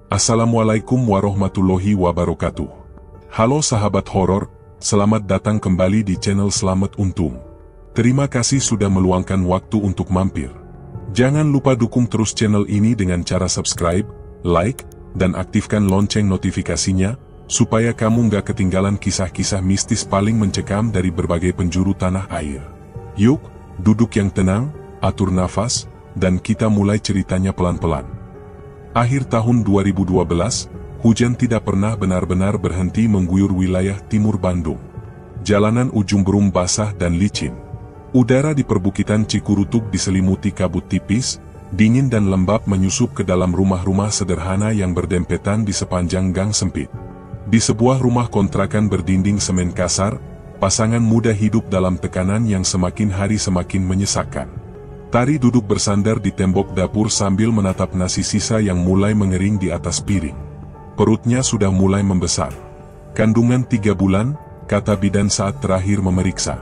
Assalamualaikum warahmatullahi wabarakatuh. Halo sahabat horor, selamat datang kembali di channel Selamat Untung. Terima kasih sudah meluangkan waktu untuk mampir. Jangan lupa dukung terus channel ini dengan cara subscribe, like, dan aktifkan lonceng notifikasinya, supaya kamu nggak ketinggalan kisah-kisah mistis paling mencekam dari berbagai penjuru tanah air. Yuk, duduk yang tenang, atur nafas, dan kita mulai ceritanya pelan-pelan. Akhir tahun 2012, hujan tidak pernah benar-benar berhenti mengguyur wilayah timur Bandung. Jalanan ujung berung basah dan licin. Udara di perbukitan Cikurutug diselimuti kabut tipis, dingin dan lembab menyusup ke dalam rumah-rumah sederhana yang berdempetan di sepanjang gang sempit. Di sebuah rumah kontrakan berdinding semen kasar, pasangan muda hidup dalam tekanan yang semakin hari semakin menyesakkan. Tari duduk bersandar di tembok dapur sambil menatap nasi sisa yang mulai mengering di atas piring. Perutnya sudah mulai membesar. Kandungan 3 bulan, kata bidan saat terakhir memeriksa.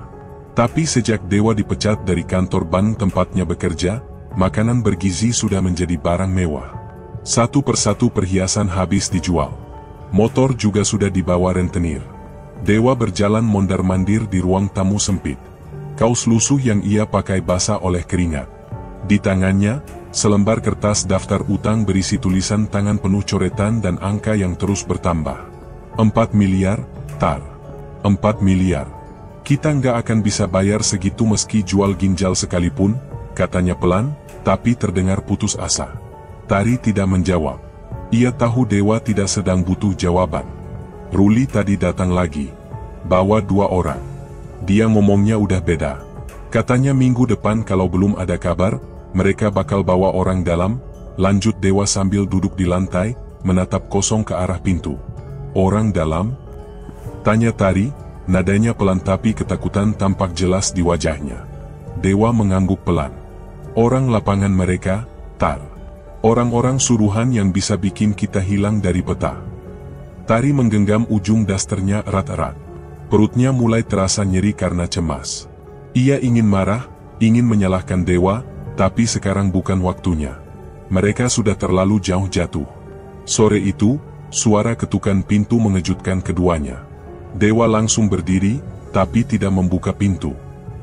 Tapi sejak Dewa dipecat dari kantor bank tempatnya bekerja, makanan bergizi sudah menjadi barang mewah. Satu persatu perhiasan habis dijual. Motor juga sudah dibawa rentenir. Dewa berjalan mondar-mandir di ruang tamu sempit. Kaos lusuh yang ia pakai basah oleh keringat. Di tangannya, selembar kertas daftar utang berisi tulisan tangan penuh coretan dan angka yang terus bertambah. 4 miliar, tar. 4 miliar. Kita nggak akan bisa bayar segitu meski jual ginjal sekalipun, katanya pelan, tapi terdengar putus asa. Tari tidak menjawab. Ia tahu Dewa tidak sedang butuh jawaban. Ruli tadi datang lagi. Bawa 2 orang. Dia ngomongnya udah beda. Katanya minggu depan kalau belum ada kabar, mereka bakal bawa orang dalam, lanjut Dewa sambil duduk di lantai, menatap kosong ke arah pintu. Orang dalam? Tanya Tari, nadanya pelan tapi ketakutan tampak jelas di wajahnya. Dewa mengangguk pelan. Orang lapangan mereka, tar. Orang-orang suruhan yang bisa bikin kita hilang dari peta. Tari menggenggam ujung dasternya erat-erat. Perutnya mulai terasa nyeri karena cemas. Ia ingin marah, ingin menyalahkan Dewa, tapi sekarang bukan waktunya. Mereka sudah terlalu jauh jatuh. Sore itu, suara ketukan pintu mengejutkan keduanya. Dewa langsung berdiri, tapi tidak membuka pintu.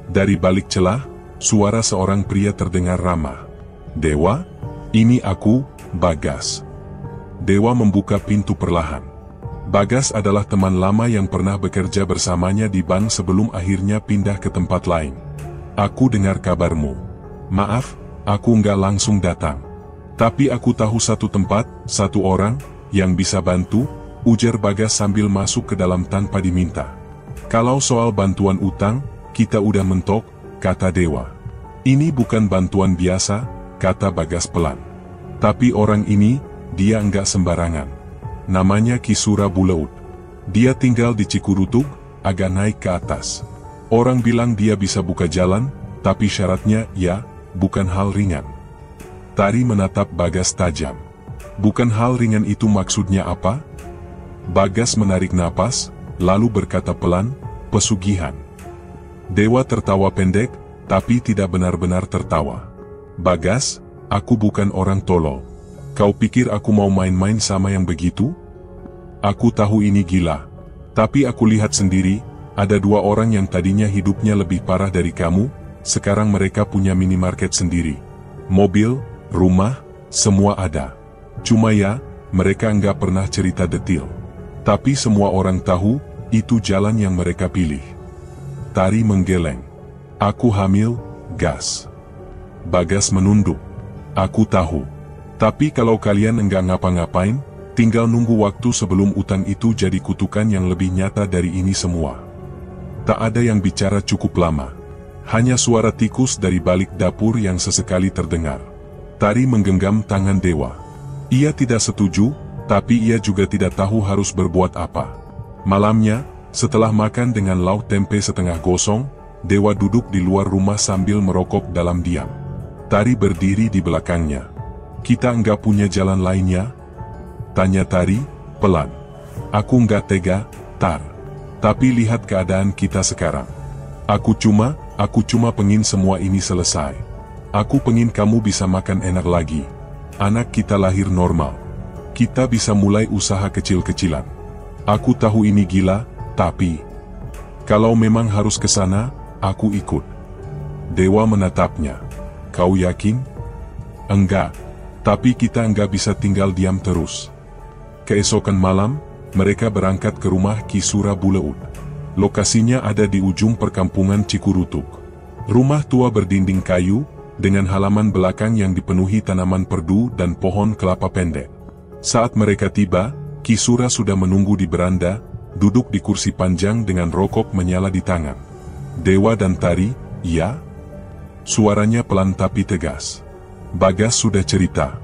Dari balik celah, suara seorang pria terdengar ramah. "Dewa, ini aku, Bagas." Dewa membuka pintu perlahan. Bagas adalah teman lama yang pernah bekerja bersamanya di bank sebelum akhirnya pindah ke tempat lain. "Aku dengar kabarmu. Maaf, aku nggak langsung datang. Tapi aku tahu satu tempat, satu orang, yang bisa bantu," ujar Bagas sambil masuk ke dalam tanpa diminta. "Kalau soal bantuan utang, kita udah mentok," kata Dewa. "Ini bukan bantuan biasa," kata Bagas pelan. "Tapi orang ini, dia nggak sembarangan. Namanya Kisura Bulaut. Dia tinggal di Cikurutug, agak naik ke atas. Orang bilang dia bisa buka jalan, tapi syaratnya, ya, bukan hal ringan." Tari menatap Bagas tajam. "Bukan hal ringan itu maksudnya apa?" Bagas menarik napas, lalu berkata pelan, "Pesugihan." Dewa tertawa pendek, tapi tidak benar-benar tertawa. "Bagas, aku bukan orang tolol. Kau pikir aku mau main-main sama yang begitu? Aku tahu ini gila. Tapi aku lihat sendiri, ada 2 orang yang tadinya hidupnya lebih parah dari kamu, sekarang mereka punya minimarket sendiri. Mobil, rumah, semua ada. Cuma ya, mereka nggak pernah cerita detail. Tapi semua orang tahu, itu jalan yang mereka pilih." Tari menggeleng. "Aku hamil, gas." Bagas menunduk. "Aku tahu. Tapi kalau kalian enggak ngapa-ngapain, tinggal nunggu waktu sebelum utang itu jadi kutukan yang lebih nyata dari ini semua." Tak ada yang bicara cukup lama. Hanya suara tikus dari balik dapur yang sesekali terdengar. Tari menggenggam tangan Dewa. Ia tidak setuju, tapi ia juga tidak tahu harus berbuat apa. Malamnya, setelah makan dengan lauk tempe setengah gosong, Dewa duduk di luar rumah sambil merokok dalam diam. Tari berdiri di belakangnya. "Kita enggak punya jalan lainnya?" tanya Tari, pelan. "Aku enggak tega, Tar. Tapi lihat keadaan kita sekarang. Aku cuma pengen semua ini selesai. Aku pengen kamu bisa makan enak lagi. Anak kita lahir normal. Kita bisa mulai usaha kecil-kecilan. Aku tahu ini gila, tapi kalau memang harus ke sana, aku ikut. Dewa menatapnya. Kau yakin? Enggak, tapi kita enggak bisa tinggal diam terus. Keesokan malam, mereka berangkat ke rumah Ki Sura Buleud. Lokasinya ada di ujung perkampungan Cikurutuk. Rumah tua berdinding kayu, dengan halaman belakang yang dipenuhi tanaman perdu dan pohon kelapa pendek. Saat mereka tiba, Ki Sura sudah menunggu di beranda, duduk di kursi panjang dengan rokok menyala di tangan. Dewa dan Tari, ya? Suaranya pelan tapi tegas. Bagas sudah cerita.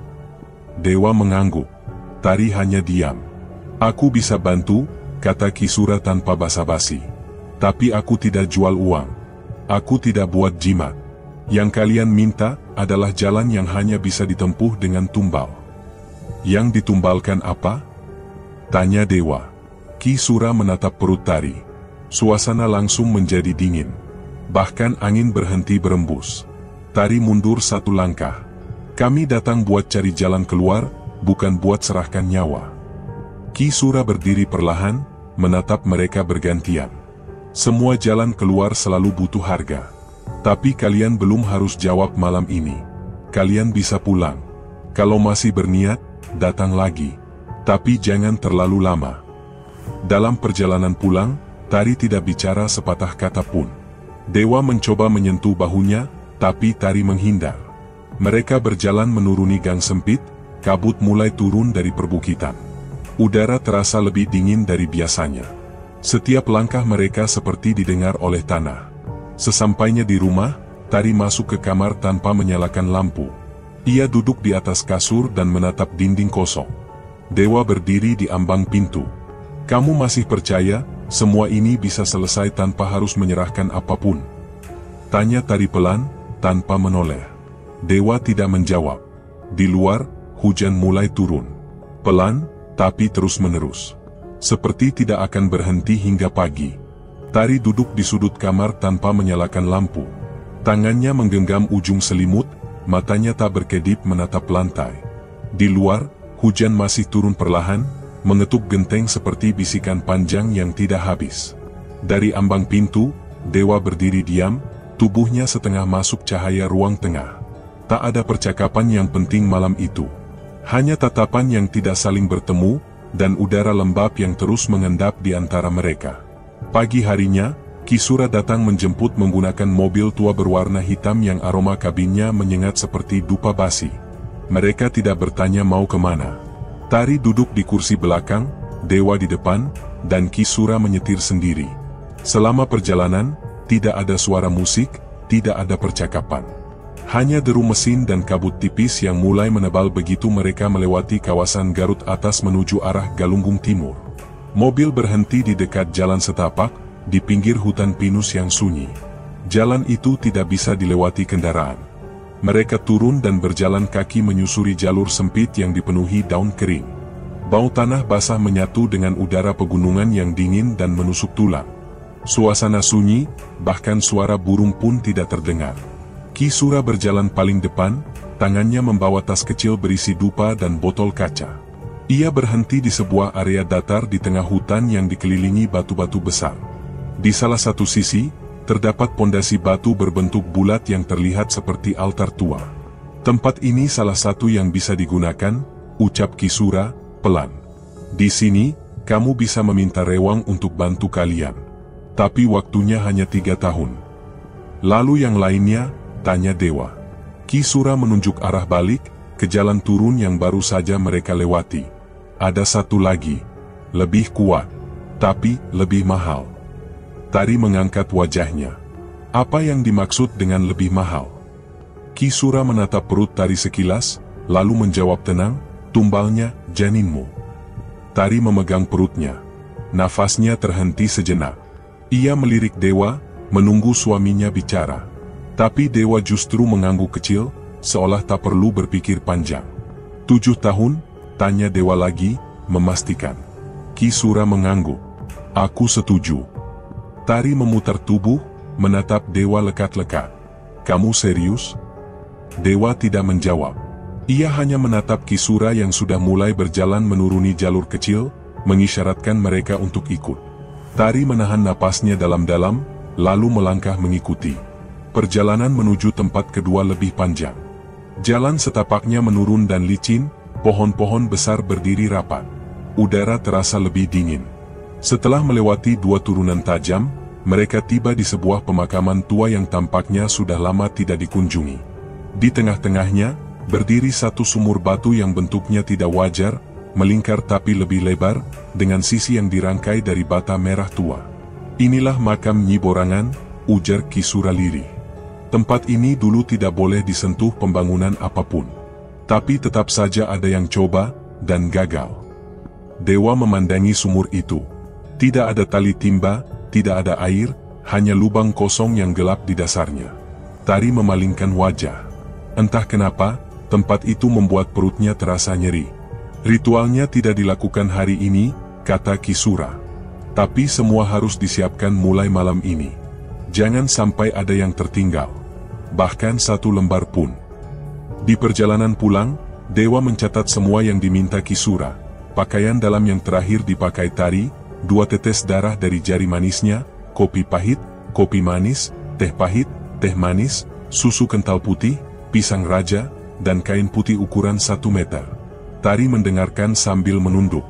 Dewa mengangguk. Tari hanya diam. Aku bisa bantu, kata Ki Sura tanpa basa-basi. Tapi aku tidak jual uang. Aku tidak buat jimat. Yang kalian minta adalah jalan yang hanya bisa ditempuh dengan tumbal. Yang ditumbalkan apa? Tanya Dewa. Ki Sura menatap perut Tari. Suasana langsung menjadi dingin. Bahkan angin berhenti berembus. Tari mundur satu langkah. Kami datang buat cari jalan keluar, bukan buat serahkan nyawa. Ki Sura berdiri perlahan, menatap mereka bergantian. Semua jalan keluar selalu butuh harga. Tapi kalian belum harus jawab malam ini. Kalian bisa pulang. Kalau masih berniat, datang lagi. Tapi jangan terlalu lama. Dalam perjalanan pulang, Tari tidak bicara sepatah kata pun. Dewa mencoba menyentuh bahunya, tapi Tari menghindar. Mereka berjalan menuruni gang sempit, kabut mulai turun dari perbukitan. Udara terasa lebih dingin dari biasanya. Setiap langkah mereka seperti didengar oleh tanah. Sesampainya di rumah, Tari masuk ke kamar tanpa menyalakan lampu. Ia duduk di atas kasur dan menatap dinding kosong. Dewa berdiri di ambang pintu. Kamu masih percaya, semua ini bisa selesai tanpa harus menyerahkan apapun? Tanya Tari pelan, tanpa menoleh. Dewa tidak menjawab. Di luar, hujan mulai turun. Pelan, tapi terus-menerus. Seperti tidak akan berhenti hingga pagi. Tari duduk di sudut kamar tanpa menyalakan lampu. Tangannya menggenggam ujung selimut, matanya tak berkedip menatap lantai. Di luar, hujan masih turun perlahan, mengetuk genteng seperti bisikan panjang yang tidak habis. Dari ambang pintu, Dewa berdiri diam, tubuhnya setengah masuk cahaya ruang tengah. Tak ada percakapan yang penting malam itu. Hanya tatapan yang tidak saling bertemu, dan udara lembab yang terus mengendap di antara mereka. Pagi harinya, Ki Sura datang menjemput menggunakan mobil tua berwarna hitam yang aroma kabinnya menyengat seperti dupa basi. Mereka tidak bertanya mau kemana. Tari duduk di kursi belakang, Dewa di depan, dan Ki Sura menyetir sendiri. Selama perjalanan, tidak ada suara musik, tidak ada percakapan. Hanya deru mesin dan kabut tipis yang mulai menebal begitu mereka melewati kawasan Garut Atas menuju arah Galunggung Timur. Mobil berhenti di dekat jalan setapak, di pinggir hutan pinus yang sunyi. Jalan itu tidak bisa dilewati kendaraan. Mereka turun dan berjalan kaki menyusuri jalur sempit yang dipenuhi daun kering. Bau tanah basah menyatu dengan udara pegunungan yang dingin dan menusuk tulang. Suasana sunyi, bahkan suara burung pun tidak terdengar. Ki Sura berjalan paling depan, tangannya membawa tas kecil berisi dupa dan botol kaca. Ia berhenti di sebuah area datar di tengah hutan yang dikelilingi batu-batu besar. Di salah satu sisi, terdapat pondasi batu berbentuk bulat yang terlihat seperti altar tua. Tempat ini salah satu yang bisa digunakan, ucap Ki Sura, pelan. Di sini, kamu bisa meminta rewang untuk bantu kalian. Tapi waktunya hanya 3 tahun. Lalu yang lainnya, tanya Dewa. Ki Sura menunjuk arah balik, ke jalan turun yang baru saja mereka lewati. Ada satu lagi, lebih kuat, tapi lebih mahal. Tari mengangkat wajahnya. Apa yang dimaksud dengan lebih mahal? Ki Sura menatap perut Tari sekilas, lalu menjawab tenang, tumbalnya, janinmu. Tari memegang perutnya. Nafasnya terhenti sejenak. Ia melirik Dewa, menunggu suaminya bicara. Tapi Dewa justru mengangguk kecil, seolah tak perlu berpikir panjang. 7 tahun? Tanya Dewa lagi, memastikan. Ki Sura mengangguk. Aku setuju. Tari memutar tubuh, menatap Dewa lekat-lekat. Kamu serius? Dewa tidak menjawab. Ia hanya menatap Kisura yang sudah mulai berjalan menuruni jalur kecil, mengisyaratkan mereka untuk ikut. Tari menahan napasnya dalam-dalam, lalu melangkah mengikuti. Perjalanan menuju tempat kedua lebih panjang. Jalan setapaknya menurun dan licin, pohon-pohon besar berdiri rapat. Udara terasa lebih dingin. Setelah melewati 2 turunan tajam, mereka tiba di sebuah pemakaman tua yang tampaknya sudah lama tidak dikunjungi. Di tengah-tengahnya, berdiri satu sumur batu yang bentuknya tidak wajar, melingkar tapi lebih lebar, dengan sisi yang dirangkai dari bata merah tua. Inilah makam Nyi Borangan, ujar Kisura lirih. Tempat ini dulu tidak boleh disentuh pembangunan apapun. Tapi tetap saja ada yang coba, dan gagal. Dewa memandangi sumur itu. Tidak ada tali timba, tidak ada air, hanya lubang kosong yang gelap di dasarnya. Tari memalingkan wajah. Entah kenapa, tempat itu membuat perutnya terasa nyeri. Ritualnya tidak dilakukan hari ini, kata Kisura. Tapi semua harus disiapkan mulai malam ini. Jangan sampai ada yang tertinggal. Bahkan 1 lembar pun. Di perjalanan pulang, Dewa mencatat semua yang diminta Kisura. Pakaian dalam yang terakhir dipakai Tari, 2 tetes darah dari jari manisnya, kopi pahit, kopi manis, teh pahit, teh manis, susu kental putih, pisang raja, dan kain putih ukuran 1 meter. Tari mendengarkan sambil menunduk.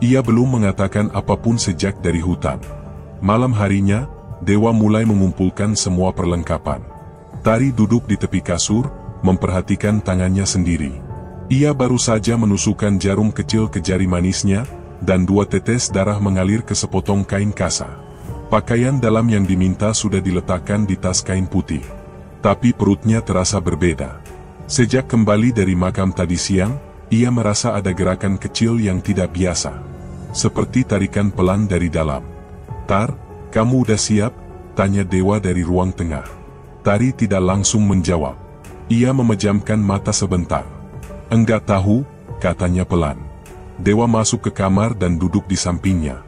Ia belum mengatakan apapun sejak dari hutan. Malam harinya, Dewa mulai mengumpulkan semua perlengkapan. Tari duduk di tepi kasur, memperhatikan tangannya sendiri. Ia baru saja menusukkan jarum kecil ke jari manisnya, dan 2 tetes darah mengalir ke sepotong kain kasa. Pakaian dalam yang diminta sudah diletakkan di tas kain putih. Tapi perutnya terasa berbeda. Sejak kembali dari makam tadi siang, ia merasa ada gerakan kecil yang tidak biasa. Seperti tarikan pelan dari dalam. "Tar, kamu udah siap?" tanya Dewa dari ruang tengah. Tari tidak langsung menjawab. Ia memejamkan mata sebentar. "Enggak tahu," katanya pelan. Dewa masuk ke kamar dan duduk di sampingnya.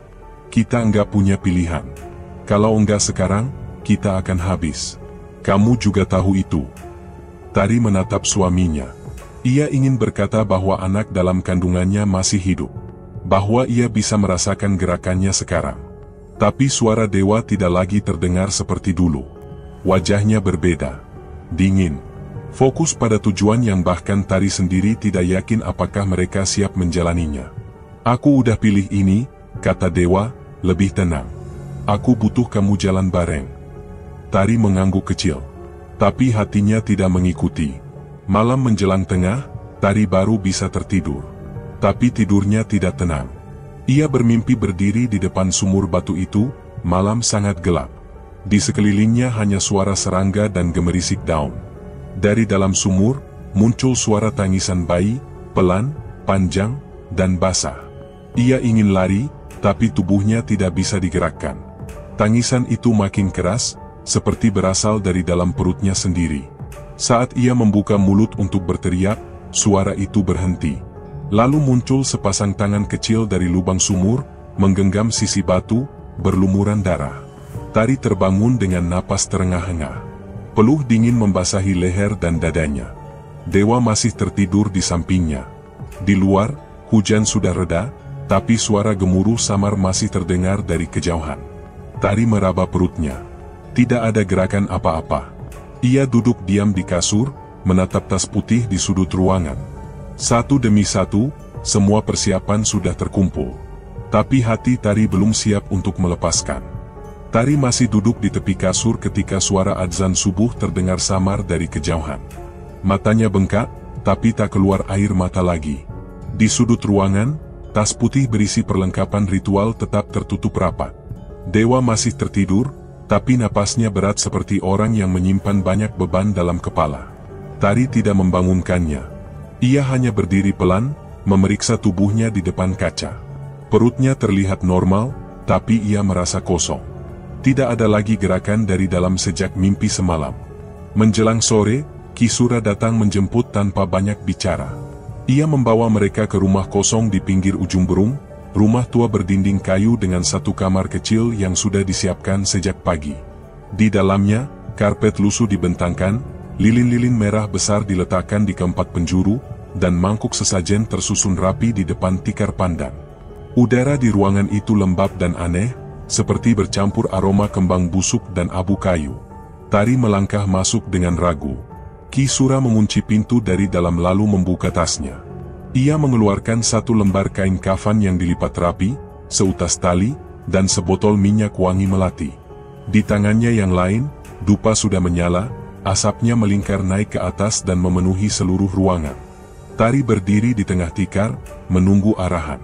"Kita enggak punya pilihan. Kalau enggak sekarang, kita akan habis. Kamu juga tahu itu." Tari menatap suaminya. Ia ingin berkata bahwa anak dalam kandungannya masih hidup. Bahwa ia bisa merasakan gerakannya sekarang. Tapi suara Dewa tidak lagi terdengar seperti dulu. Wajahnya berbeda. Dingin. Fokus pada tujuan yang bahkan Tari sendiri tidak yakin apakah mereka siap menjalaninya. "Aku udah pilih ini," kata Dewa, lebih tenang. "Aku butuh kamu jalan bareng." Tari mengangguk kecil. Tapi hatinya tidak mengikuti. Malam menjelang tengah, Tari baru bisa tertidur. Tapi tidurnya tidak tenang. Ia bermimpi berdiri di depan sumur batu itu, malam sangat gelap. Di sekelilingnya hanya suara serangga dan gemerisik daun. Dari dalam sumur, muncul suara tangisan bayi, pelan, panjang, dan basah. Ia ingin lari, tapi tubuhnya tidak bisa digerakkan. Tangisan itu makin keras, seperti berasal dari dalam perutnya sendiri. Saat ia membuka mulut untuk berteriak, suara itu berhenti. Lalu muncul sepasang tangan kecil dari lubang sumur, menggenggam sisi batu, berlumuran darah. Tari terbangun dengan napas terengah-engah. Peluh dingin membasahi leher dan dadanya. Dewa masih tertidur di sampingnya. Di luar, hujan sudah reda, tapi suara gemuruh samar masih terdengar dari kejauhan. Tari meraba perutnya. Tidak ada gerakan apa-apa. Ia duduk diam di kasur, menatap tas putih di sudut ruangan. Satu demi satu, semua persiapan sudah terkumpul. Tapi hati Tari belum siap untuk melepaskan. Tari masih duduk di tepi kasur ketika suara adzan subuh terdengar samar dari kejauhan. Matanya bengkak, tapi tak keluar air mata lagi. Di sudut ruangan, tas putih berisi perlengkapan ritual tetap tertutup rapat. Dewa masih tertidur, tapi napasnya berat seperti orang yang menyimpan banyak beban dalam kepala. Tari tidak membangunkannya. Ia hanya berdiri pelan, memeriksa tubuhnya di depan kaca. Perutnya terlihat normal, tapi ia merasa kosong. Tidak ada lagi gerakan dari dalam sejak mimpi semalam. Menjelang sore, Kisura datang menjemput tanpa banyak bicara. Ia membawa mereka ke rumah kosong di pinggir ujung Berung, rumah tua berdinding kayu dengan 1 kamar kecil yang sudah disiapkan sejak pagi. Di dalamnya, karpet lusuh dibentangkan, lilin-lilin merah besar diletakkan di keempat penjuru, dan mangkuk sesajen tersusun rapi di depan tikar pandan. Udara di ruangan itu lembab dan aneh, seperti bercampur aroma kembang busuk dan abu kayu. Tari melangkah masuk dengan ragu. Ki Sura mengunci pintu dari dalam lalu membuka tasnya. Ia mengeluarkan satu lembar kain kafan yang dilipat rapi, seutas tali, dan sebotol minyak wangi melati. Di tangannya yang lain, dupa sudah menyala, asapnya melingkar naik ke atas dan memenuhi seluruh ruangan. Tari berdiri di tengah tikar, menunggu arahan.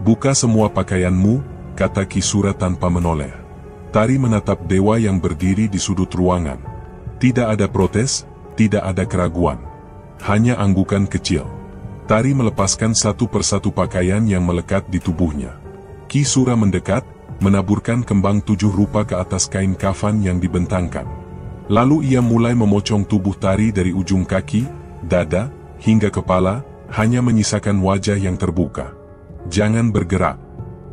"Buka semua pakaianmu," kata Ki Sura tanpa menoleh. Tari menatap dewa yang berdiri di sudut ruangan. Tidak ada protes, tidak ada keraguan. Hanya anggukan kecil. Tari melepaskan satu persatu pakaian yang melekat di tubuhnya. Ki Sura mendekat, menaburkan kembang 7 rupa ke atas kain kafan yang dibentangkan. Lalu ia mulai memocong tubuh Tari dari ujung kaki, dada, hingga kepala, hanya menyisakan wajah yang terbuka. "Jangan bergerak.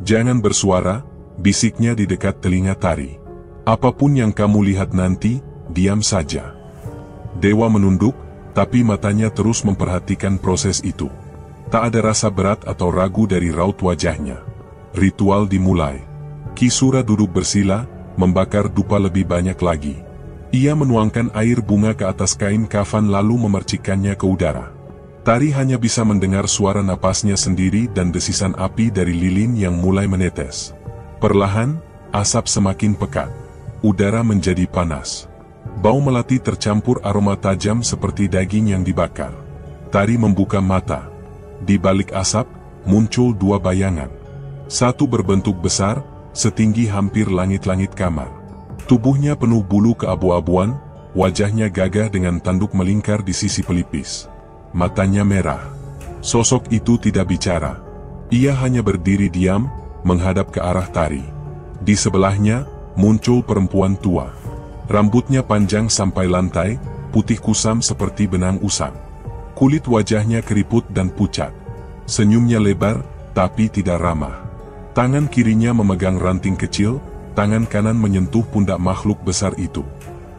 Jangan bersuara," bisiknya di dekat telinga Tari. "Apapun yang kamu lihat nanti, diam saja." Dewa menunduk, tapi matanya terus memperhatikan proses itu. Tak ada rasa berat atau ragu dari raut wajahnya. Ritual dimulai. Ki Sura duduk bersila, membakar dupa lebih banyak lagi. Ia menuangkan air bunga ke atas kain kafan lalu memercikannya ke udara. Tari hanya bisa mendengar suara napasnya sendiri dan desisan api dari lilin yang mulai menetes. Perlahan, asap semakin pekat. Udara menjadi panas. Bau melati tercampur aroma tajam seperti daging yang dibakar. Tari membuka mata. Di balik asap, muncul 2 bayangan. Satu berbentuk besar, setinggi hampir langit-langit kamar. Tubuhnya penuh bulu keabu-abuan, wajahnya gagah dengan tanduk melingkar di sisi pelipis. Matanya merah. Sosok itu tidak bicara. Ia hanya berdiri diam, menghadap ke arah Tari. Di sebelahnya, muncul perempuan tua. Rambutnya panjang sampai lantai, putih kusam seperti benang usang. Kulit wajahnya keriput dan pucat. Senyumnya lebar, tapi tidak ramah. Tangan kirinya memegang ranting kecil, tangan kanan menyentuh pundak makhluk besar itu.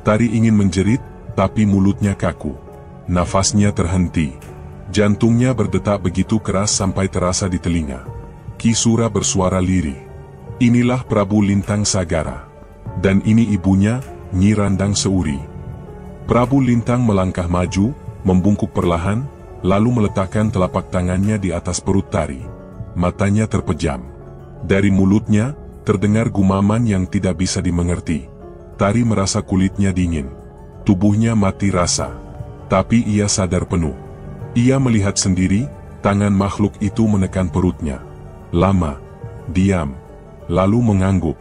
Tari ingin menjerit, tapi mulutnya kaku. Nafasnya terhenti. Jantungnya berdetak begitu keras sampai terasa di telinga. Ki Sura bersuara lirih. "Inilah Prabu Lintang Sagara. Dan ini ibunya, Nyi Randang Seuri." Prabu Lintang melangkah maju, membungkuk perlahan, lalu meletakkan telapak tangannya di atas perut Tari. Matanya terpejam. Dari mulutnya, terdengar gumaman yang tidak bisa dimengerti. Tari merasa kulitnya dingin. Tubuhnya mati rasa. Tapi ia sadar penuh. Ia melihat sendiri, tangan makhluk itu menekan perutnya. Lama. Diam. Lalu mengangguk.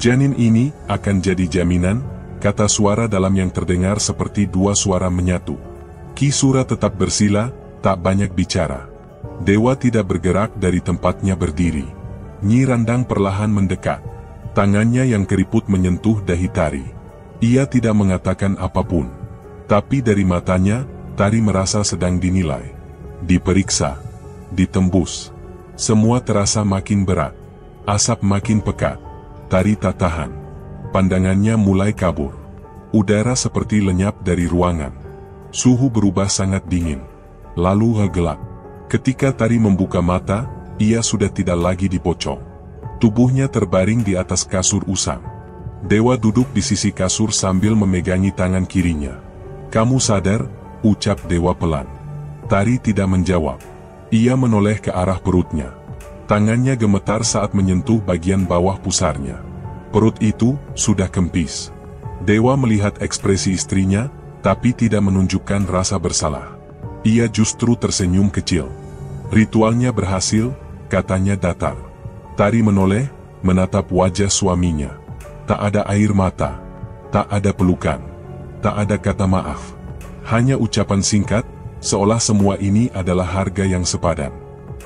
"Janin ini akan jadi jaminan," kata suara dalam yang terdengar seperti 2 suara menyatu. Ki Sura tetap bersila, tak banyak bicara. Dewa tidak bergerak dari tempatnya berdiri. Nyi Randang perlahan mendekat. Tangannya yang keriput menyentuh dahi Tari. Ia tidak mengatakan apapun. Tapi dari matanya, Tari merasa sedang dinilai. Diperiksa. Ditembus. Semua terasa makin berat. Asap makin pekat. Tari tak tahan. Pandangannya mulai kabur. Udara seperti lenyap dari ruangan. Suhu berubah sangat dingin. Lalu gelap. Ketika Tari membuka mata, ia sudah tidak lagi di pocong. Tubuhnya terbaring di atas kasur usang. Dewa duduk di sisi kasur sambil memegangi tangan kirinya. "Kamu sadar?" ucap Dewa pelan. Tari tidak menjawab. Ia menoleh ke arah perutnya. Tangannya gemetar saat menyentuh bagian bawah pusarnya. Perut itu sudah kempis. Dewa melihat ekspresi istrinya, tapi tidak menunjukkan rasa bersalah. Ia justru tersenyum kecil. "Ritualnya berhasil," katanya datar. Tari menoleh, menatap wajah suaminya. Tak ada air mata. Tak ada pelukan. Tak ada kata maaf. Hanya ucapan singkat, seolah semua ini adalah harga yang sepadan.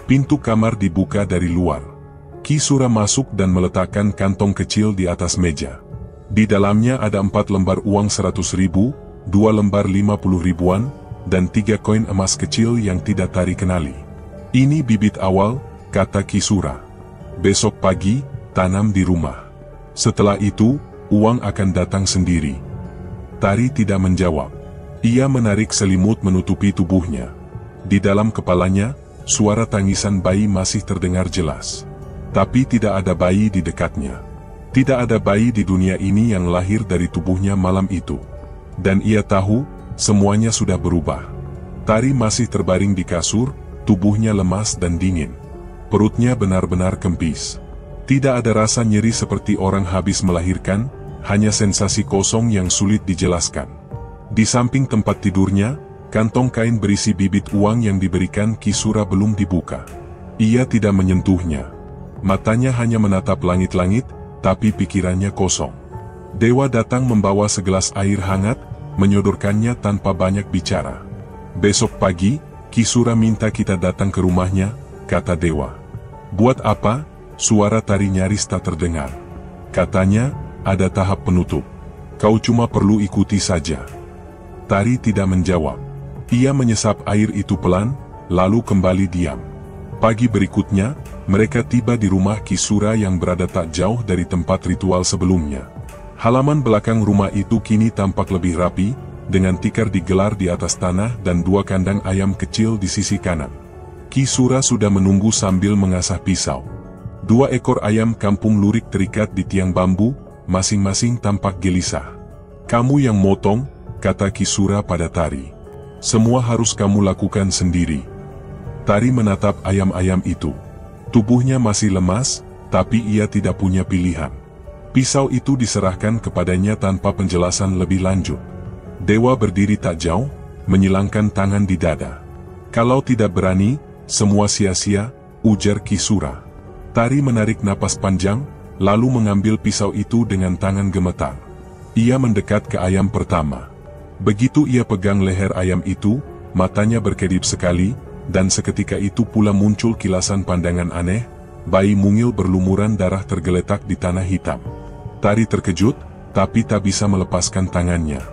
Pintu kamar dibuka dari luar. Ki Sura masuk dan meletakkan kantong kecil di atas meja. Di dalamnya ada 4 lembar uang 100.000, 2 lembar 50 ribuan, dan 3 koin emas kecil yang tidak Tari kenali. "Ini bibit awal," kata Ki Sura. "Besok pagi, tanam di rumah. Setelah itu, uang akan datang sendiri." Tari tidak menjawab. Ia menarik selimut menutupi tubuhnya. Di dalam kepalanya, suara tangisan bayi masih terdengar jelas. Tapi tidak ada bayi di dekatnya. Tidak ada bayi di dunia ini yang lahir dari tubuhnya malam itu. Dan ia tahu, semuanya sudah berubah. Tari masih terbaring di kasur, tubuhnya lemas dan dingin. Perutnya benar-benar kempis. Tidak ada rasa nyeri seperti orang habis melahirkan, hanya sensasi kosong yang sulit dijelaskan. Di samping tempat tidurnya, kantong kain berisi bibit uang yang diberikan Ki Sura belum dibuka. Ia tidak menyentuhnya. Matanya hanya menatap langit-langit, tapi pikirannya kosong. Dewa datang membawa segelas air hangat, menyodorkannya tanpa banyak bicara. Besok pagi, Ki Sura minta kita datang ke rumahnya, kata Dewa. Buat apa? Suara Tari nyaris tak terdengar. Katanya, ada tahap penutup. Kau cuma perlu ikuti saja. Tari tidak menjawab. Ia menyesap air itu pelan, lalu kembali diam. Pagi berikutnya, mereka tiba di rumah Ki Sura yang berada tak jauh dari tempat ritual sebelumnya. Halaman belakang rumah itu kini tampak lebih rapi, dengan tikar digelar di atas tanah dan 2 kandang ayam kecil di sisi kanan. Ki Sura sudah menunggu sambil mengasah pisau. 2 ekor ayam kampung lurik terikat di tiang bambu, masing-masing tampak gelisah. Kamu yang motong, kata Ki Sura pada Tari. Semua harus kamu lakukan sendiri. Tari menatap ayam-ayam itu. Tubuhnya masih lemas, tapi ia tidak punya pilihan. Pisau itu diserahkan kepadanya tanpa penjelasan lebih lanjut. Dewa berdiri tak jauh, menyilangkan tangan di dada. Kalau tidak berani, semua sia-sia, ujar Ki Sura. Tari menarik napas panjang, lalu mengambil pisau itu dengan tangan gemetar. Ia mendekat ke ayam pertama. Begitu ia pegang leher ayam itu, matanya berkedip sekali, dan seketika itu pula muncul kilasan pandangan aneh. Bayi mungil berlumuran darah tergeletak di tanah hitam. Tari terkejut, tapi tak bisa melepaskan tangannya.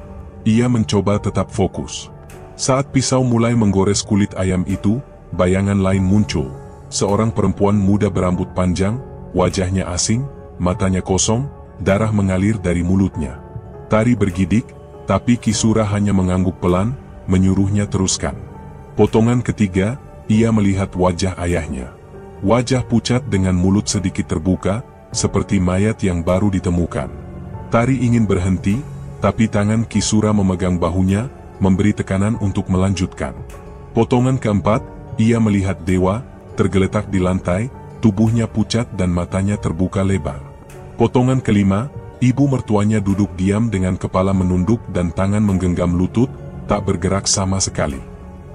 Ia mencoba tetap fokus. Saat pisau mulai menggores kulit ayam itu, bayangan lain muncul. Seorang perempuan muda berambut panjang, wajahnya asing, matanya kosong, darah mengalir dari mulutnya. Tari bergidik, tapi Ki Sura hanya mengangguk pelan, menyuruhnya teruskan. Potongan ketiga, ia melihat wajah ayahnya. Wajah pucat dengan mulut sedikit terbuka, seperti mayat yang baru ditemukan. Tari ingin berhenti, tapi tangan Ki Sura memegang bahunya, memberi tekanan untuk melanjutkan. Potongan keempat, ia melihat Dewa, tergeletak di lantai, tubuhnya pucat dan matanya terbuka lebar. Potongan kelima, ibu mertuanya duduk diam dengan kepala menunduk dan tangan menggenggam lutut, tak bergerak sama sekali.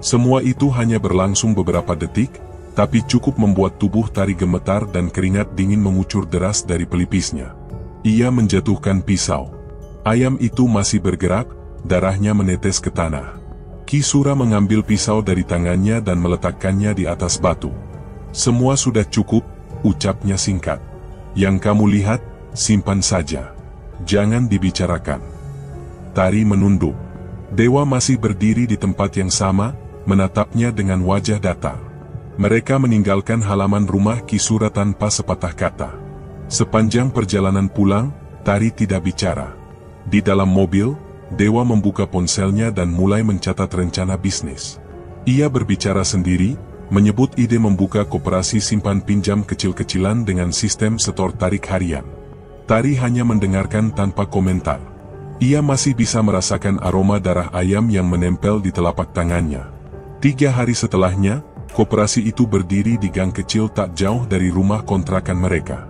Semua itu hanya berlangsung beberapa detik, tapi cukup membuat tubuh Tari gemetar dan keringat dingin mengucur deras dari pelipisnya. Ia menjatuhkan pisau. Ayam itu masih bergerak, darahnya menetes ke tanah. Ki Sura mengambil pisau dari tangannya dan meletakkannya di atas batu. Semua sudah cukup, ucapnya singkat. Yang kamu lihat, simpan saja. Jangan dibicarakan. Tari menunduk. Dewa masih berdiri di tempat yang sama, menatapnya dengan wajah datar. Mereka meninggalkan halaman rumah Ki Sura tanpa sepatah kata. Sepanjang perjalanan pulang, Tari tidak bicara. Di dalam mobil, Dewa membuka ponselnya dan mulai mencatat rencana bisnis. Ia berbicara sendiri, menyebut ide membuka koperasi simpan pinjam kecil-kecilan dengan sistem setor tarik harian. Tari hanya mendengarkan tanpa komentar. Ia masih bisa merasakan aroma darah ayam yang menempel di telapak tangannya. 3 hari setelahnya, koperasi itu berdiri di gang kecil tak jauh dari rumah kontrakan mereka.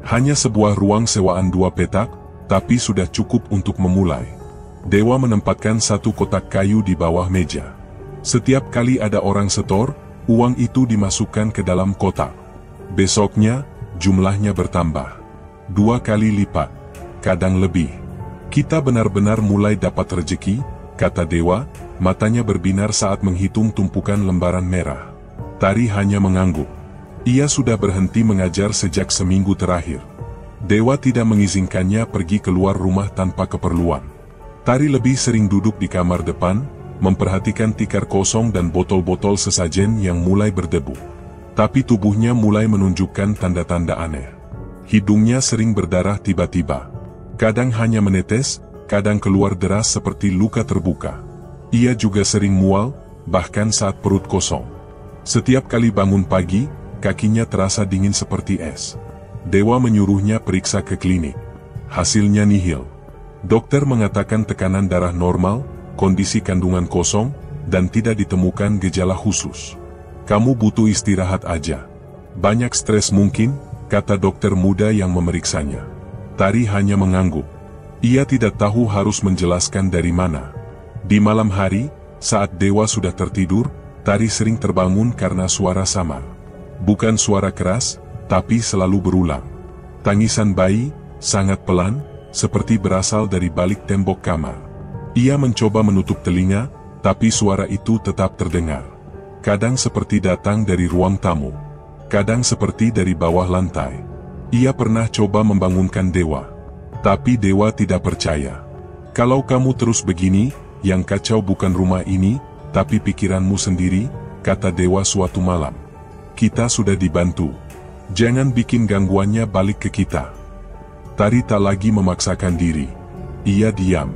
Hanya sebuah ruang sewaan 2 petak, tapi sudah cukup untuk memulai. Dewa menempatkan 1 kotak kayu di bawah meja. Setiap kali ada orang setor, uang itu dimasukkan ke dalam kotak. Besoknya, jumlahnya bertambah. 2 kali lipat, kadang lebih. Kita benar-benar mulai dapat rezeki, kata Dewa, matanya berbinar saat menghitung tumpukan lembaran merah. Tari hanya mengangguk. Ia sudah berhenti mengajar sejak seminggu terakhir. Dewa tidak mengizinkannya pergi keluar rumah tanpa keperluan. Tari lebih sering duduk di kamar depan, memperhatikan tikar kosong dan botol-botol sesajen yang mulai berdebu. Tapi tubuhnya mulai menunjukkan tanda-tanda aneh. Hidungnya sering berdarah tiba-tiba. Kadang hanya menetes, kadang keluar deras seperti luka terbuka. Ia juga sering mual, bahkan saat perut kosong. Setiap kali bangun pagi, kakinya terasa dingin seperti es. Dewa menyuruhnya periksa ke klinik. Hasilnya nihil. Dokter mengatakan tekanan darah normal, kondisi kandungan kosong, dan tidak ditemukan gejala khusus. Kamu butuh istirahat aja. Banyak stres mungkin, kata dokter muda yang memeriksanya. Tari hanya mengangguk. Ia tidak tahu harus menjelaskan dari mana. Di malam hari, saat Dewa sudah tertidur, Tari sering terbangun karena suara samar. Bukan suara keras, tapi selalu berulang. Tangisan bayi, sangat pelan, seperti berasal dari balik tembok kamar. Ia mencoba menutup telinga, tapi suara itu tetap terdengar. Kadang seperti datang dari ruang tamu, kadang seperti dari bawah lantai. Ia pernah coba membangunkan Dewa, tapi Dewa tidak percaya. Kalau kamu terus begini, yang kacau bukan rumah ini, tapi pikiranmu sendiri, kata Dewa suatu malam. Kita sudah dibantu. Jangan bikin gangguannya balik ke kita. Tari tak lagi memaksakan diri. Ia diam.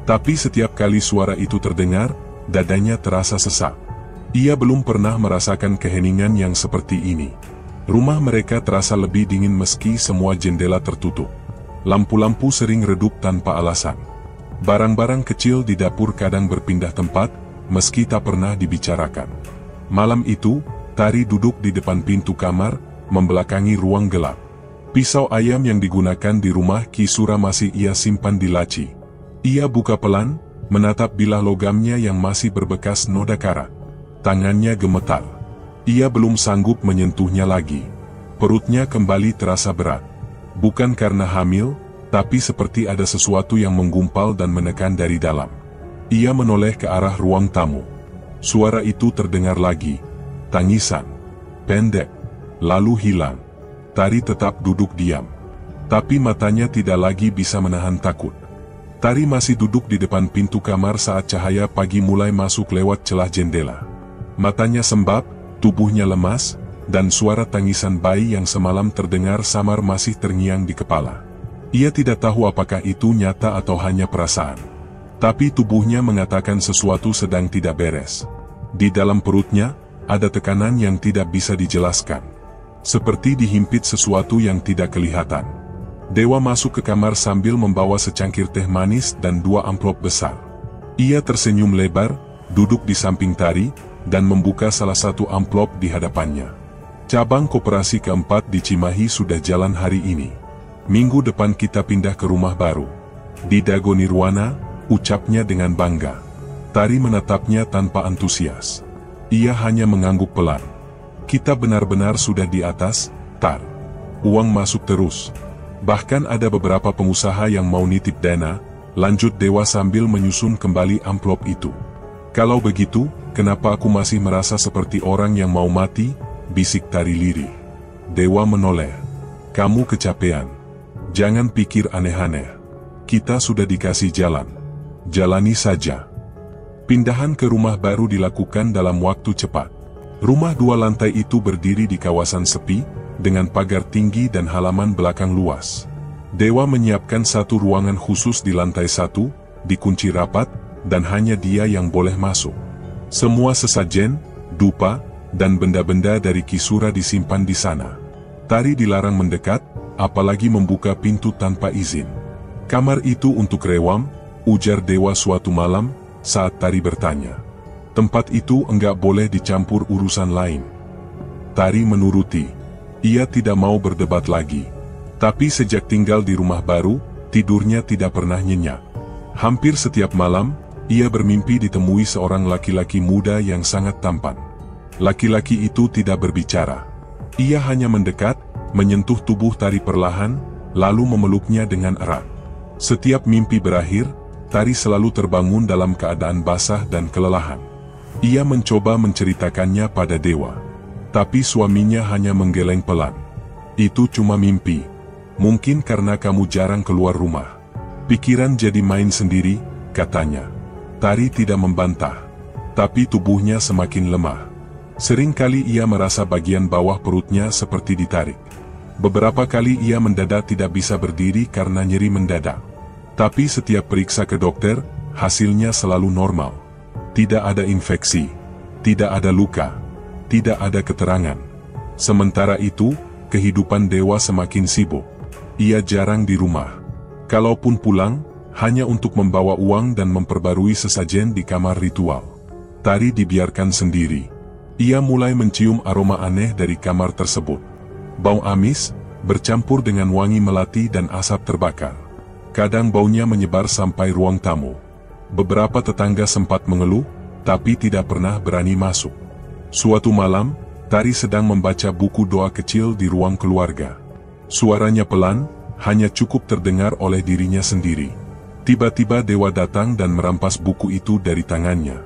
Tapi setiap kali suara itu terdengar, dadanya terasa sesak. Ia belum pernah merasakan keheningan yang seperti ini. Rumah mereka terasa lebih dingin meski semua jendela tertutup. Lampu-lampu sering redup tanpa alasan. Barang-barang kecil di dapur kadang berpindah tempat, meski tak pernah dibicarakan. Malam itu, Tari duduk di depan pintu kamar, membelakangi ruang gelap. Pisau ayam yang digunakan di rumah Ki Sura masih ia simpan di laci. Ia buka pelan, menatap bilah logamnya yang masih berbekas noda karat. Tangannya gemetar. Ia belum sanggup menyentuhnya lagi. Perutnya kembali terasa berat. Bukan karena hamil, tapi seperti ada sesuatu yang menggumpal dan menekan dari dalam. Ia menoleh ke arah ruang tamu. Suara itu terdengar lagi. Tangisan. Pendek. Lalu hilang. Tari tetap duduk diam. Tapi matanya tidak lagi bisa menahan takut. Tari masih duduk di depan pintu kamar saat cahaya pagi mulai masuk lewat celah jendela. Matanya sembab, tubuhnya lemas, dan suara tangisan bayi yang semalam terdengar samar masih terngiang di kepala. Ia tidak tahu apakah itu nyata atau hanya perasaan. Tapi tubuhnya mengatakan sesuatu sedang tidak beres. Di dalam perutnya, ada tekanan yang tidak bisa dijelaskan. Seperti dihimpit sesuatu yang tidak kelihatan. Dewa masuk ke kamar sambil membawa secangkir teh manis dan 2 amplop besar. Ia tersenyum lebar, duduk di samping Tari, dan membuka salah satu amplop di hadapannya. Cabang koperasi keempat di Cimahi sudah jalan hari ini. Minggu depan kita pindah ke rumah baru. Di Dago Nirwana, ucapnya dengan bangga. Tari menatapnya tanpa antusias. Ia hanya mengangguk pelan. Kita benar-benar sudah di atas, Tar. Uang masuk terus. Bahkan ada beberapa pengusaha yang mau nitip dana, lanjut Dewa sambil menyusun kembali amplop itu. Kalau begitu, kenapa aku masih merasa seperti orang yang mau mati, bisik Tari lirih. Dewa menoleh. Kamu kecapean. Jangan pikir aneh-aneh. Kita sudah dikasih jalan. Jalani saja. Pindahan ke rumah baru dilakukan dalam waktu cepat. Rumah 2 lantai itu berdiri di kawasan sepi, dengan pagar tinggi dan halaman belakang luas. Dewa menyiapkan satu ruangan khusus di lantai 1, dikunci rapat, dan hanya dia yang boleh masuk. Semua sesajen, dupa, dan benda-benda dari Ki Sura disimpan di sana. Tari dilarang mendekat, apalagi membuka pintu tanpa izin. Kamar itu untuk Rewam, ujar Dewa suatu malam, saat Tari bertanya. Tempat itu enggak boleh dicampur urusan lain. Tari menuruti. Ia tidak mau berdebat lagi. Tapi sejak tinggal di rumah baru, tidurnya tidak pernah nyenyak. Hampir setiap malam, ia bermimpi ditemui seorang laki-laki muda yang sangat tampan. Laki-laki itu tidak berbicara. Ia hanya mendekat, menyentuh tubuh Tari perlahan, lalu memeluknya dengan erat. Setiap mimpi berakhir, Tari selalu terbangun dalam keadaan basah dan kelelahan. Ia mencoba menceritakannya pada Dewa. Tapi suaminya hanya menggeleng pelan. Itu cuma mimpi. Mungkin karena kamu jarang keluar rumah. Pikiran jadi main sendiri, katanya. Tari tidak membantah. Tapi tubuhnya semakin lemah. Seringkali ia merasa bagian bawah perutnya seperti ditarik. Beberapa kali ia mendadak tidak bisa berdiri karena nyeri mendadak. Tapi setiap periksa ke dokter, hasilnya selalu normal. Tidak ada infeksi. Tidak ada luka, tidak ada keterangan. Sementara itu, kehidupan Dewa semakin sibuk. Ia jarang di rumah. Kalaupun pulang, hanya untuk membawa uang dan memperbarui sesajen di kamar ritual. Tari dibiarkan sendiri. Ia mulai mencium aroma aneh dari kamar tersebut. Bau amis, bercampur dengan wangi melati dan asap terbakar. Kadang baunya menyebar sampai ruang tamu. Beberapa tetangga sempat mengeluh, tapi tidak pernah berani masuk. Suatu malam, Tari sedang membaca buku doa kecil di ruang keluarga. Suaranya pelan, hanya cukup terdengar oleh dirinya sendiri. Tiba-tiba Dewa datang dan merampas buku itu dari tangannya.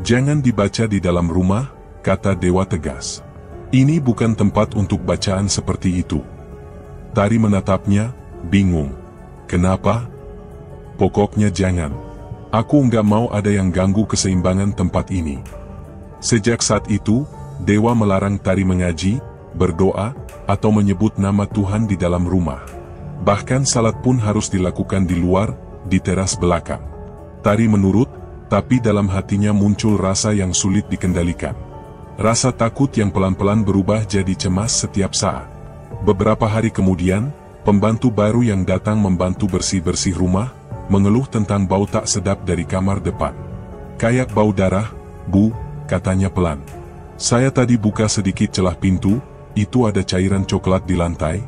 "Jangan dibaca di dalam rumah," kata Dewa tegas. "Ini bukan tempat untuk bacaan seperti itu." Tari menatapnya, bingung. "Kenapa?" "Pokoknya jangan. Aku nggak mau ada yang ganggu keseimbangan tempat ini." Sejak saat itu, Dewa melarang Tari mengaji, berdoa, atau menyebut nama Tuhan di dalam rumah. Bahkan salat pun harus dilakukan di luar, di teras belakang. Tari menurut, tapi dalam hatinya muncul rasa yang sulit dikendalikan. Rasa takut yang pelan-pelan berubah jadi cemas setiap saat. Beberapa hari kemudian, pembantu baru yang datang membantu bersih-bersih rumah, mengeluh tentang bau tak sedap dari kamar depan. "Kayak bau darah, Bu," katanya pelan. "Saya tadi buka sedikit celah pintu, itu ada cairan coklat di lantai."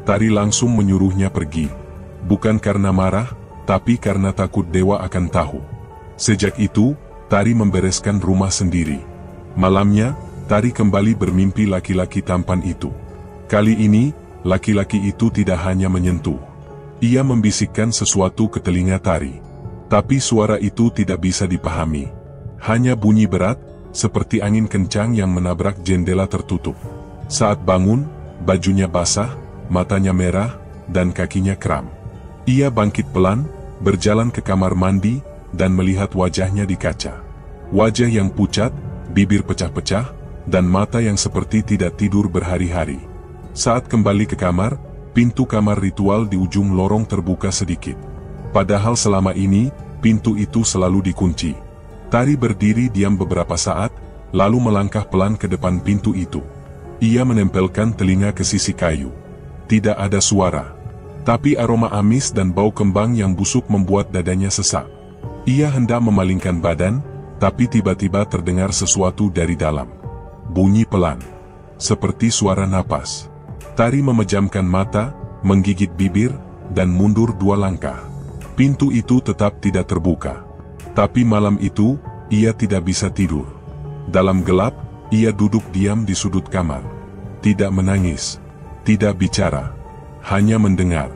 Tari langsung menyuruhnya pergi. Bukan karena marah, tapi karena takut Dewa akan tahu. Sejak itu, Tari membereskan rumah sendiri. Malamnya, Tari kembali bermimpi laki-laki tampan itu. Kali ini, laki-laki itu tidak hanya menyentuh. Ia membisikkan sesuatu ke telinga Tari. Tapi suara itu tidak bisa dipahami. Hanya bunyi berat, seperti angin kencang yang menabrak jendela tertutup. Saat bangun, bajunya basah, matanya merah, dan kakinya kram. Ia bangkit pelan, berjalan ke kamar mandi, dan melihat wajahnya di kaca. Wajah yang pucat, bibir pecah-pecah, dan mata yang seperti tidak tidur berhari-hari. Saat kembali ke kamar, pintu kamar ritual di ujung lorong terbuka sedikit. Padahal selama ini, pintu itu selalu dikunci. Tari berdiri diam beberapa saat, lalu melangkah pelan ke depan pintu itu. Ia menempelkan telinga ke sisi kayu. Tidak ada suara. Tapi aroma amis dan bau kembang yang busuk membuat dadanya sesak. Ia hendak memalingkan badan, tapi tiba-tiba terdengar sesuatu dari dalam. Bunyi pelan, seperti suara napas. Tari memejamkan mata, menggigit bibir, dan mundur 2 langkah. Pintu itu tetap tidak terbuka. Tapi malam itu, ia tidak bisa tidur. Dalam gelap, ia duduk diam di sudut kamar. Tidak menangis, tidak bicara, hanya mendengar.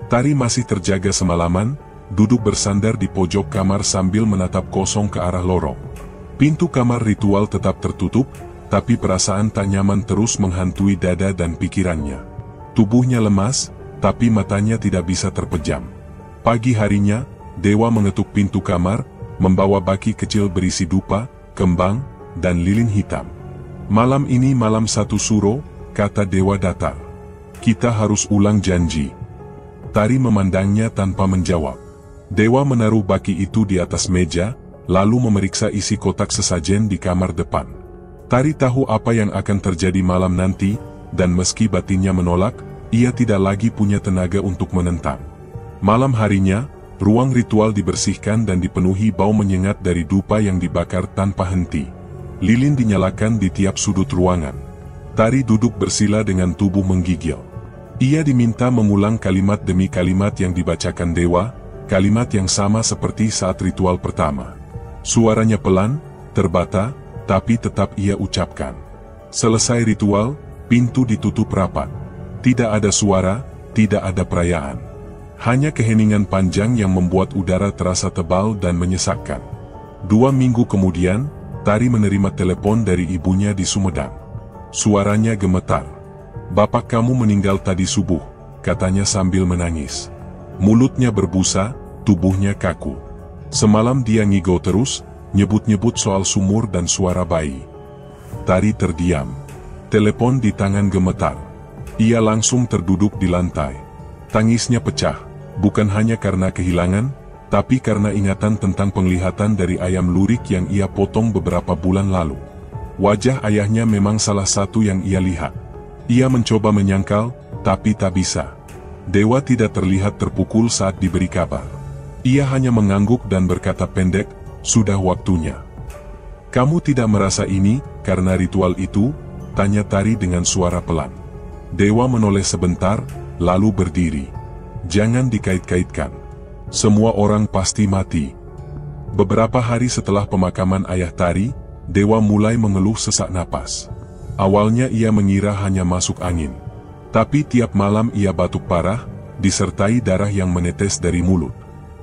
Tari masih terjaga semalaman, duduk bersandar di pojok kamar sambil menatap kosong ke arah lorong. Pintu kamar ritual tetap tertutup, tapi perasaan tak nyaman terus menghantui dada dan pikirannya. Tubuhnya lemas, tapi matanya tidak bisa terpejam. Pagi harinya, Dewa mengetuk pintu kamar, membawa baki kecil berisi dupa, kembang, dan lilin hitam. "Malam ini malam 1 suro," kata Dewa datar. "Kita harus ulang janji." Tari memandangnya tanpa menjawab. Dewa menaruh baki itu di atas meja, lalu memeriksa isi kotak sesajen di kamar depan. Tari tahu apa yang akan terjadi malam nanti, dan meski batinnya menolak, ia tidak lagi punya tenaga untuk menentang. Malam harinya, ruang ritual dibersihkan dan dipenuhi bau menyengat dari dupa yang dibakar tanpa henti. Lilin dinyalakan di tiap sudut ruangan. Tari duduk bersila dengan tubuh menggigil. Ia diminta mengulang kalimat demi kalimat yang dibacakan Dewa, kalimat yang sama seperti saat ritual pertama. Suaranya pelan, terbata, tapi tetap ia ucapkan. Selesai ritual, pintu ditutup rapat. Tidak ada suara, tidak ada perayaan. Hanya keheningan panjang yang membuat udara terasa tebal dan menyesakkan. 2 minggu kemudian, Tari menerima telepon dari ibunya di Sumedang. Suaranya gemetar. "Bapak kamu meninggal tadi subuh," katanya sambil menangis. Mulutnya berbusa, tubuhnya kaku. Semalam dia ngigau terus, nyebut-nyebut soal sumur dan suara bayi. Tari terdiam. Telepon di tangan gemetar. Ia langsung terduduk di lantai. Tangisnya pecah, bukan hanya karena kehilangan, tapi karena ingatan tentang penglihatan dari ayam lurik yang ia potong beberapa bulan lalu. Wajah ayahnya memang salah satu yang ia lihat. Ia mencoba menyangkal, tapi tak bisa. Dewa tidak terlihat terpukul saat diberi kabar. Ia hanya mengangguk dan berkata pendek, "Sudah waktunya." "Kamu tidak merasa ini, karena ritual itu?" tanya Tari dengan suara pelan. Dewa menoleh sebentar, lalu berdiri. "Jangan dikait-kaitkan. Semua orang pasti mati." Beberapa hari setelah pemakaman ayah Tari, Dewa mulai mengeluh sesak napas. Awalnya ia mengira hanya masuk angin. Tapi tiap malam ia batuk parah, disertai darah yang menetes dari mulut.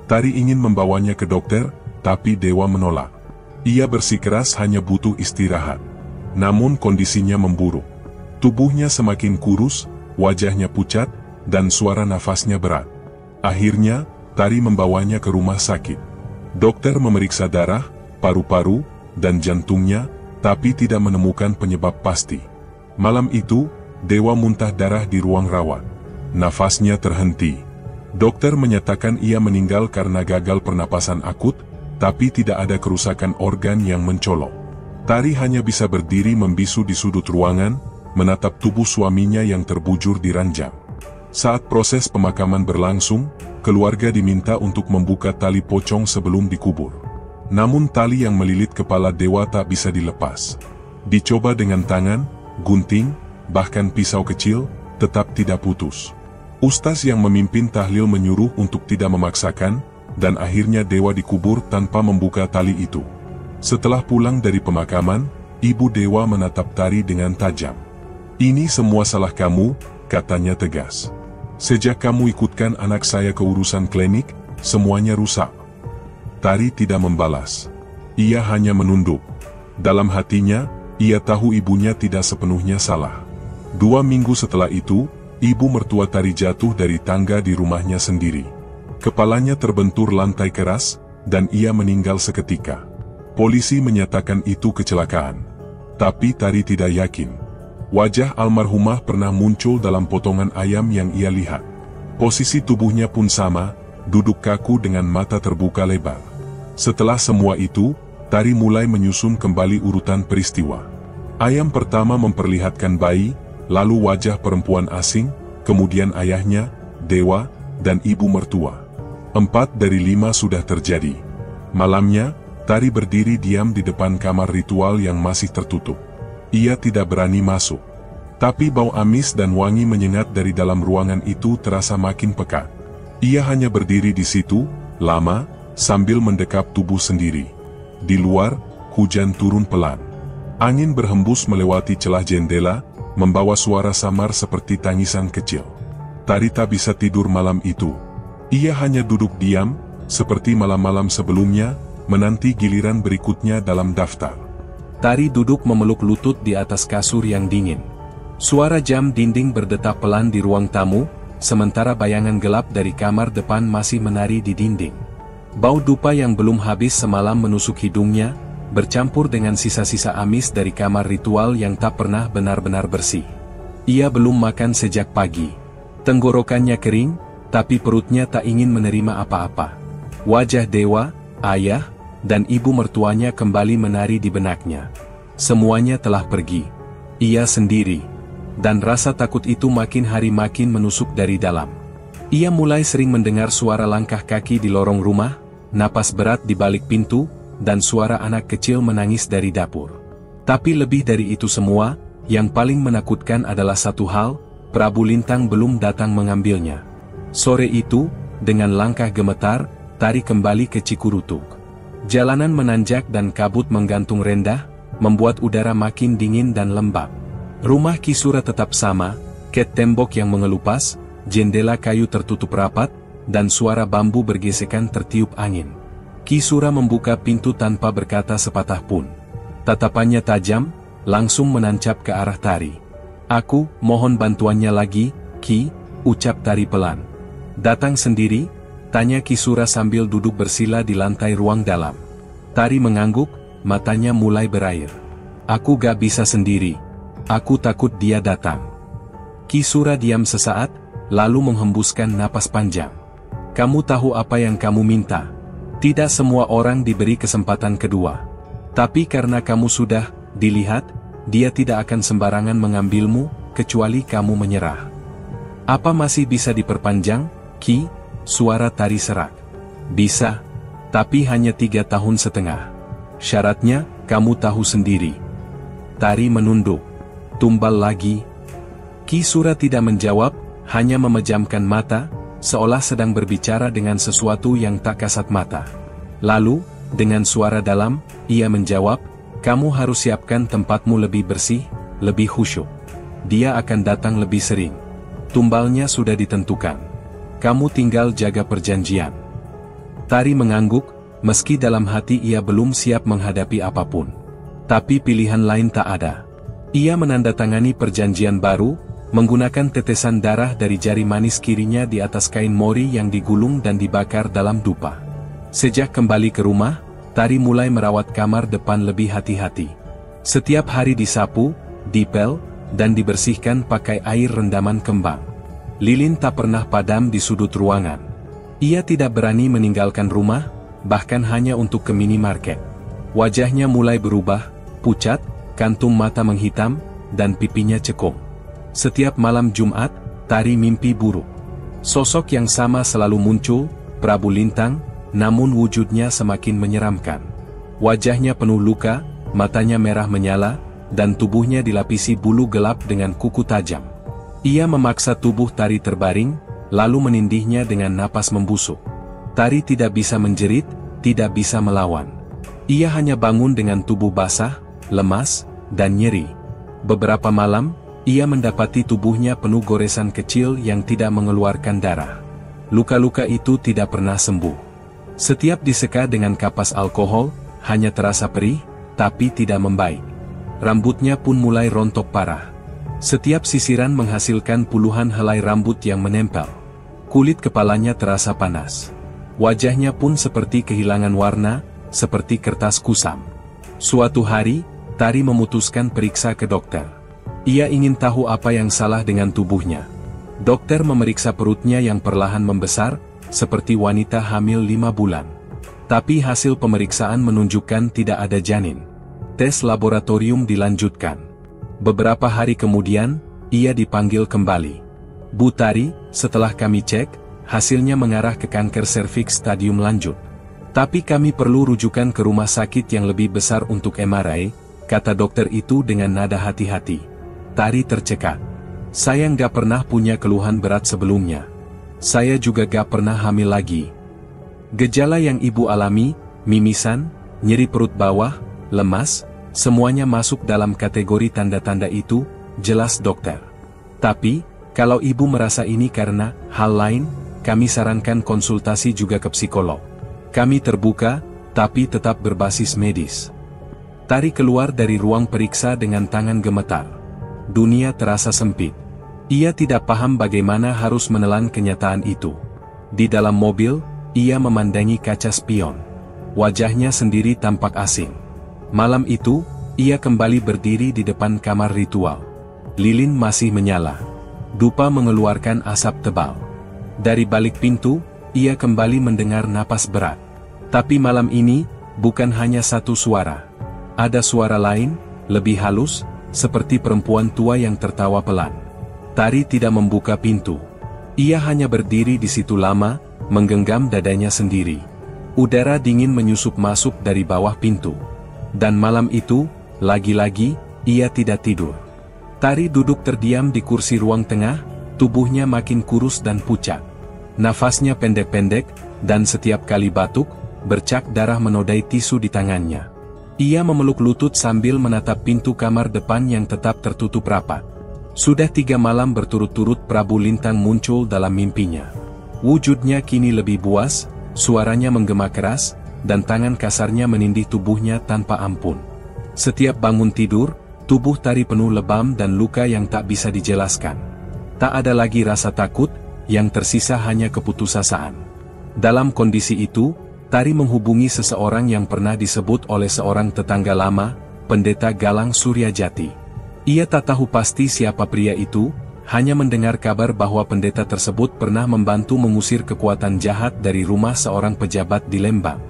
Tari ingin membawanya ke dokter, tapi Dewa menolak. Ia bersikeras hanya butuh istirahat. Namun kondisinya memburuk. Tubuhnya semakin kurus, wajahnya pucat, dan suara nafasnya berat. Akhirnya, Tari membawanya ke rumah sakit. Dokter memeriksa darah, paru-paru, dan jantungnya, tapi tidak menemukan penyebab pasti. Malam itu, Dewa muntah darah di ruang rawat. Nafasnya terhenti. Dokter menyatakan ia meninggal karena gagal pernapasan akut, tapi tidak ada kerusakan organ yang mencolok. Tari hanya bisa berdiri membisu di sudut ruangan, menatap tubuh suaminya yang terbujur di ranjang. Saat proses pemakaman berlangsung, keluarga diminta untuk membuka tali pocong sebelum dikubur. Namun tali yang melilit kepala Dewa tak bisa dilepas. Dicoba dengan tangan, gunting, bahkan pisau kecil, tetap tidak putus. Ustaz yang memimpin tahlil menyuruh untuk tidak memaksakan, dan akhirnya Dewa dikubur tanpa membuka tali itu. Setelah pulang dari pemakaman, ibu Dewa menatap Tari dengan tajam. "Ini semua salah kamu," katanya tegas. "Sejak kamu ikutkan anak saya ke urusan klinik, semuanya rusak." Tari tidak membalas. Ia hanya menunduk. Dalam hatinya, ia tahu ibunya tidak sepenuhnya salah. 2 minggu setelah itu, ibu mertua Tari jatuh dari tangga di rumahnya sendiri. Kepalanya terbentur lantai keras, dan ia meninggal seketika. Polisi menyatakan itu kecelakaan. Tapi Tari tidak yakin. Wajah almarhumah pernah muncul dalam potongan ayam yang ia lihat. Posisi tubuhnya pun sama, duduk kaku dengan mata terbuka lebar. Setelah semua itu, Tari mulai menyusun kembali urutan peristiwa. Ayam pertama memperlihatkan bayi, lalu wajah perempuan asing, kemudian ayahnya, Dewa, dan ibu mertua. 4 dari 5 sudah terjadi. Malamnya, Tari berdiri diam di depan kamar ritual yang masih tertutup. Ia tidak berani masuk. Tapi bau amis dan wangi menyengat dari dalam ruangan itu terasa makin pekat. Ia hanya berdiri di situ, lama, sambil mendekap tubuh sendiri. Di luar, hujan turun pelan. Angin berhembus melewati celah jendela, membawa suara samar seperti tangisan kecil. Tari tak bisa tidur malam itu. Ia hanya duduk diam, seperti malam-malam sebelumnya, menanti giliran berikutnya dalam daftar. Tari duduk memeluk lutut di atas kasur yang dingin. Suara jam dinding berdetak pelan di ruang tamu, sementara bayangan gelap dari kamar depan masih menari di dinding. Bau dupa yang belum habis semalam menusuk hidungnya, bercampur dengan sisa-sisa amis dari kamar ritual yang tak pernah benar-benar bersih. Ia belum makan sejak pagi. Tenggorokannya kering, tapi perutnya tak ingin menerima apa-apa. Wajah Dewa, ayah, dan ibu mertuanya kembali menari di benaknya. Semuanya telah pergi. Ia sendiri. Dan rasa takut itu makin hari makin menusuk dari dalam. Ia mulai sering mendengar suara langkah kaki di lorong rumah, napas berat di balik pintu, dan suara anak kecil menangis dari dapur. Tapi lebih dari itu semua, yang paling menakutkan adalah satu hal, Prabu Lintang belum datang mengambilnya. Sore itu, dengan langkah gemetar, Tari kembali ke Cikurutuk. Jalanan menanjak dan kabut menggantung rendah, membuat udara makin dingin dan lembab. Rumah Kisura tetap sama, ket tembok yang mengelupas, jendela kayu tertutup rapat, dan suara bambu bergesekan tertiup angin. Kisura membuka pintu tanpa berkata sepatah pun. Tatapannya tajam, langsung menancap ke arah Tari. "Aku mohon bantuannya lagi, Ki," ucap Tari pelan. "Datang sendiri?" tanya Kisura sambil duduk bersila di lantai ruang dalam. Tari mengangguk, matanya mulai berair. "Aku gak bisa sendiri. Aku takut dia datang." Kisura diam sesaat, lalu menghembuskan napas panjang. "Kamu tahu apa yang kamu minta?" Tidak semua orang diberi kesempatan kedua. Tapi karena kamu sudah dilihat, dia tidak akan sembarangan mengambilmu, kecuali kamu menyerah. Apa masih bisa diperpanjang, Ki? Suara Tari serak. Bisa, tapi hanya 3 tahun setengah. Syaratnya, kamu tahu sendiri. Tari menunduk. Tumbal lagi. Ki Sura tidak menjawab, hanya memejamkan mata, seolah sedang berbicara dengan sesuatu yang tak kasat mata. Lalu, dengan suara dalam, ia menjawab, kamu harus siapkan tempatmu lebih bersih, lebih khusyuk. Dia akan datang lebih sering. Tumbalnya sudah ditentukan. Kamu tinggal jaga perjanjian. Tari mengangguk, meski dalam hati ia belum siap menghadapi apapun. Tapi pilihan lain tak ada. Ia menandatangani perjanjian baru, menggunakan tetesan darah dari jari manis kirinya di atas kain mori yang digulung dan dibakar dalam dupa. Sejak kembali ke rumah, Tari mulai merawat kamar depan lebih hati-hati. Setiap hari disapu, dipel, dan dibersihkan pakai air rendaman kembang. Lilin tak pernah padam di sudut ruangan. Ia tidak berani meninggalkan rumah, bahkan hanya untuk ke minimarket. Wajahnya mulai berubah, pucat, kantung mata menghitam, dan pipinya cekung. Setiap malam Jumat, Tari mimpi buruk. Sosok yang sama selalu muncul, Prabu Lintang, namun wujudnya semakin menyeramkan. Wajahnya penuh luka, matanya merah menyala, dan tubuhnya dilapisi bulu gelap dengan kuku tajam. Ia memaksa tubuh Tari terbaring, lalu menindihnya dengan napas membusuk. Tari tidak bisa menjerit, tidak bisa melawan. Ia hanya bangun dengan tubuh basah, lemas, dan nyeri. Beberapa malam, ia mendapati tubuhnya penuh goresan kecil yang tidak mengeluarkan darah. Luka-luka itu tidak pernah sembuh. Setiap diseka dengan kapas alkohol, hanya terasa perih, tapi tidak membaik. Rambutnya pun mulai rontok parah. Setiap sisiran menghasilkan puluhan helai rambut yang menempel. Kulit kepalanya terasa panas. Wajahnya pun seperti kehilangan warna, seperti kertas kusam. Suatu hari, Tari memutuskan periksa ke dokter. Ia ingin tahu apa yang salah dengan tubuhnya. Dokter memeriksa perutnya yang perlahan membesar, seperti wanita hamil 5 bulan. Tapi hasil pemeriksaan menunjukkan tidak ada janin. Tes laboratorium dilanjutkan. Beberapa hari kemudian, ia dipanggil kembali. Bu Tari, setelah kami cek, hasilnya mengarah ke kanker serviks stadium lanjut. Tapi kami perlu rujukan ke rumah sakit yang lebih besar untuk MRI, kata dokter itu dengan nada hati-hati. Tari tercekat. Saya nggak pernah punya keluhan berat sebelumnya. Saya juga gak pernah hamil lagi. Gejala yang ibu alami, mimisan, nyeri perut bawah, lemas, semuanya masuk dalam kategori tanda-tanda itu, jelas dokter. Tapi, kalau ibu merasa ini karena hal lain, kami sarankan konsultasi juga ke psikolog. Kami terbuka, tapi tetap berbasis medis. Tari keluar dari ruang periksa dengan tangan gemetar. Dunia terasa sempit. Ia tidak paham bagaimana harus menelan kenyataan itu. Di dalam mobil, ia memandangi kaca spion. Wajahnya sendiri tampak asing. Malam itu, ia kembali berdiri di depan kamar ritual. Lilin masih menyala. Dupa mengeluarkan asap tebal. Dari balik pintu, ia kembali mendengar napas berat. Tapi malam ini, bukan hanya satu suara. Ada suara lain, lebih halus, seperti perempuan tua yang tertawa pelan. Tari tidak membuka pintu. Ia hanya berdiri di situ lama, menggenggam dadanya sendiri. Udara dingin menyusup masuk dari bawah pintu. Dan malam itu, lagi-lagi, ia tidak tidur. Tari duduk terdiam di kursi ruang tengah, tubuhnya makin kurus dan pucat. Nafasnya pendek-pendek, dan setiap kali batuk, bercak darah menodai tisu di tangannya. Ia memeluk lutut sambil menatap pintu kamar depan yang tetap tertutup rapat. Sudah 3 malam berturut-turut Prabu Lintang muncul dalam mimpinya. Wujudnya kini lebih buas, suaranya menggema keras, dan tangan kasarnya menindih tubuhnya tanpa ampun. Setiap bangun tidur, tubuh Tari penuh lebam dan luka yang tak bisa dijelaskan. Tak ada lagi rasa takut, yang tersisa hanya keputusasaan. Dalam kondisi itu, Tari menghubungi seseorang yang pernah disebut oleh seorang tetangga lama, Pendeta Galang Suryajati. Ia tak tahu pasti siapa pria itu, hanya mendengar kabar bahwa pendeta tersebut pernah membantu mengusir kekuatan jahat dari rumah seorang pejabat di Lembang.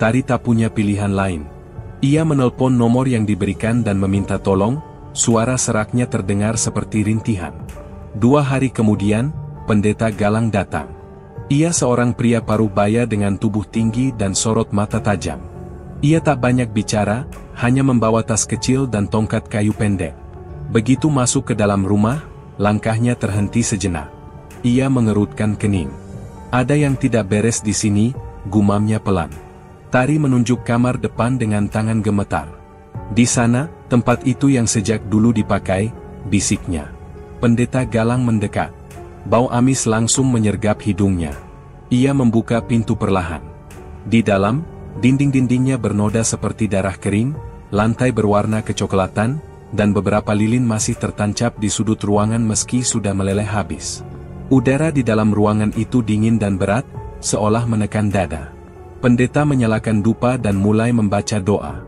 Tari tak punya pilihan lain. Ia menelpon nomor yang diberikan dan meminta tolong. Suara seraknya terdengar seperti rintihan. 2 hari kemudian, Pendeta Galang datang. Ia seorang pria paruh baya dengan tubuh tinggi dan sorot mata tajam. Ia tak banyak bicara, hanya membawa tas kecil dan tongkat kayu pendek. Begitu masuk ke dalam rumah, langkahnya terhenti sejenak. Ia mengerutkan kening. Ada yang tidak beres di sini, gumamnya pelan. Tari menunjuk kamar depan dengan tangan gemetar. Di sana, tempat itu yang sejak dulu dipakai, bisiknya. Pendeta Galang mendekat. Bau amis langsung menyergap hidungnya. Ia membuka pintu perlahan. Di dalam, dinding-dindingnya bernoda seperti darah kering, lantai berwarna kecoklatan, dan beberapa lilin masih tertancap di sudut ruangan meski sudah meleleh habis. Udara di dalam ruangan itu dingin dan berat, seolah menekan dada. Pendeta menyalakan dupa dan mulai membaca doa.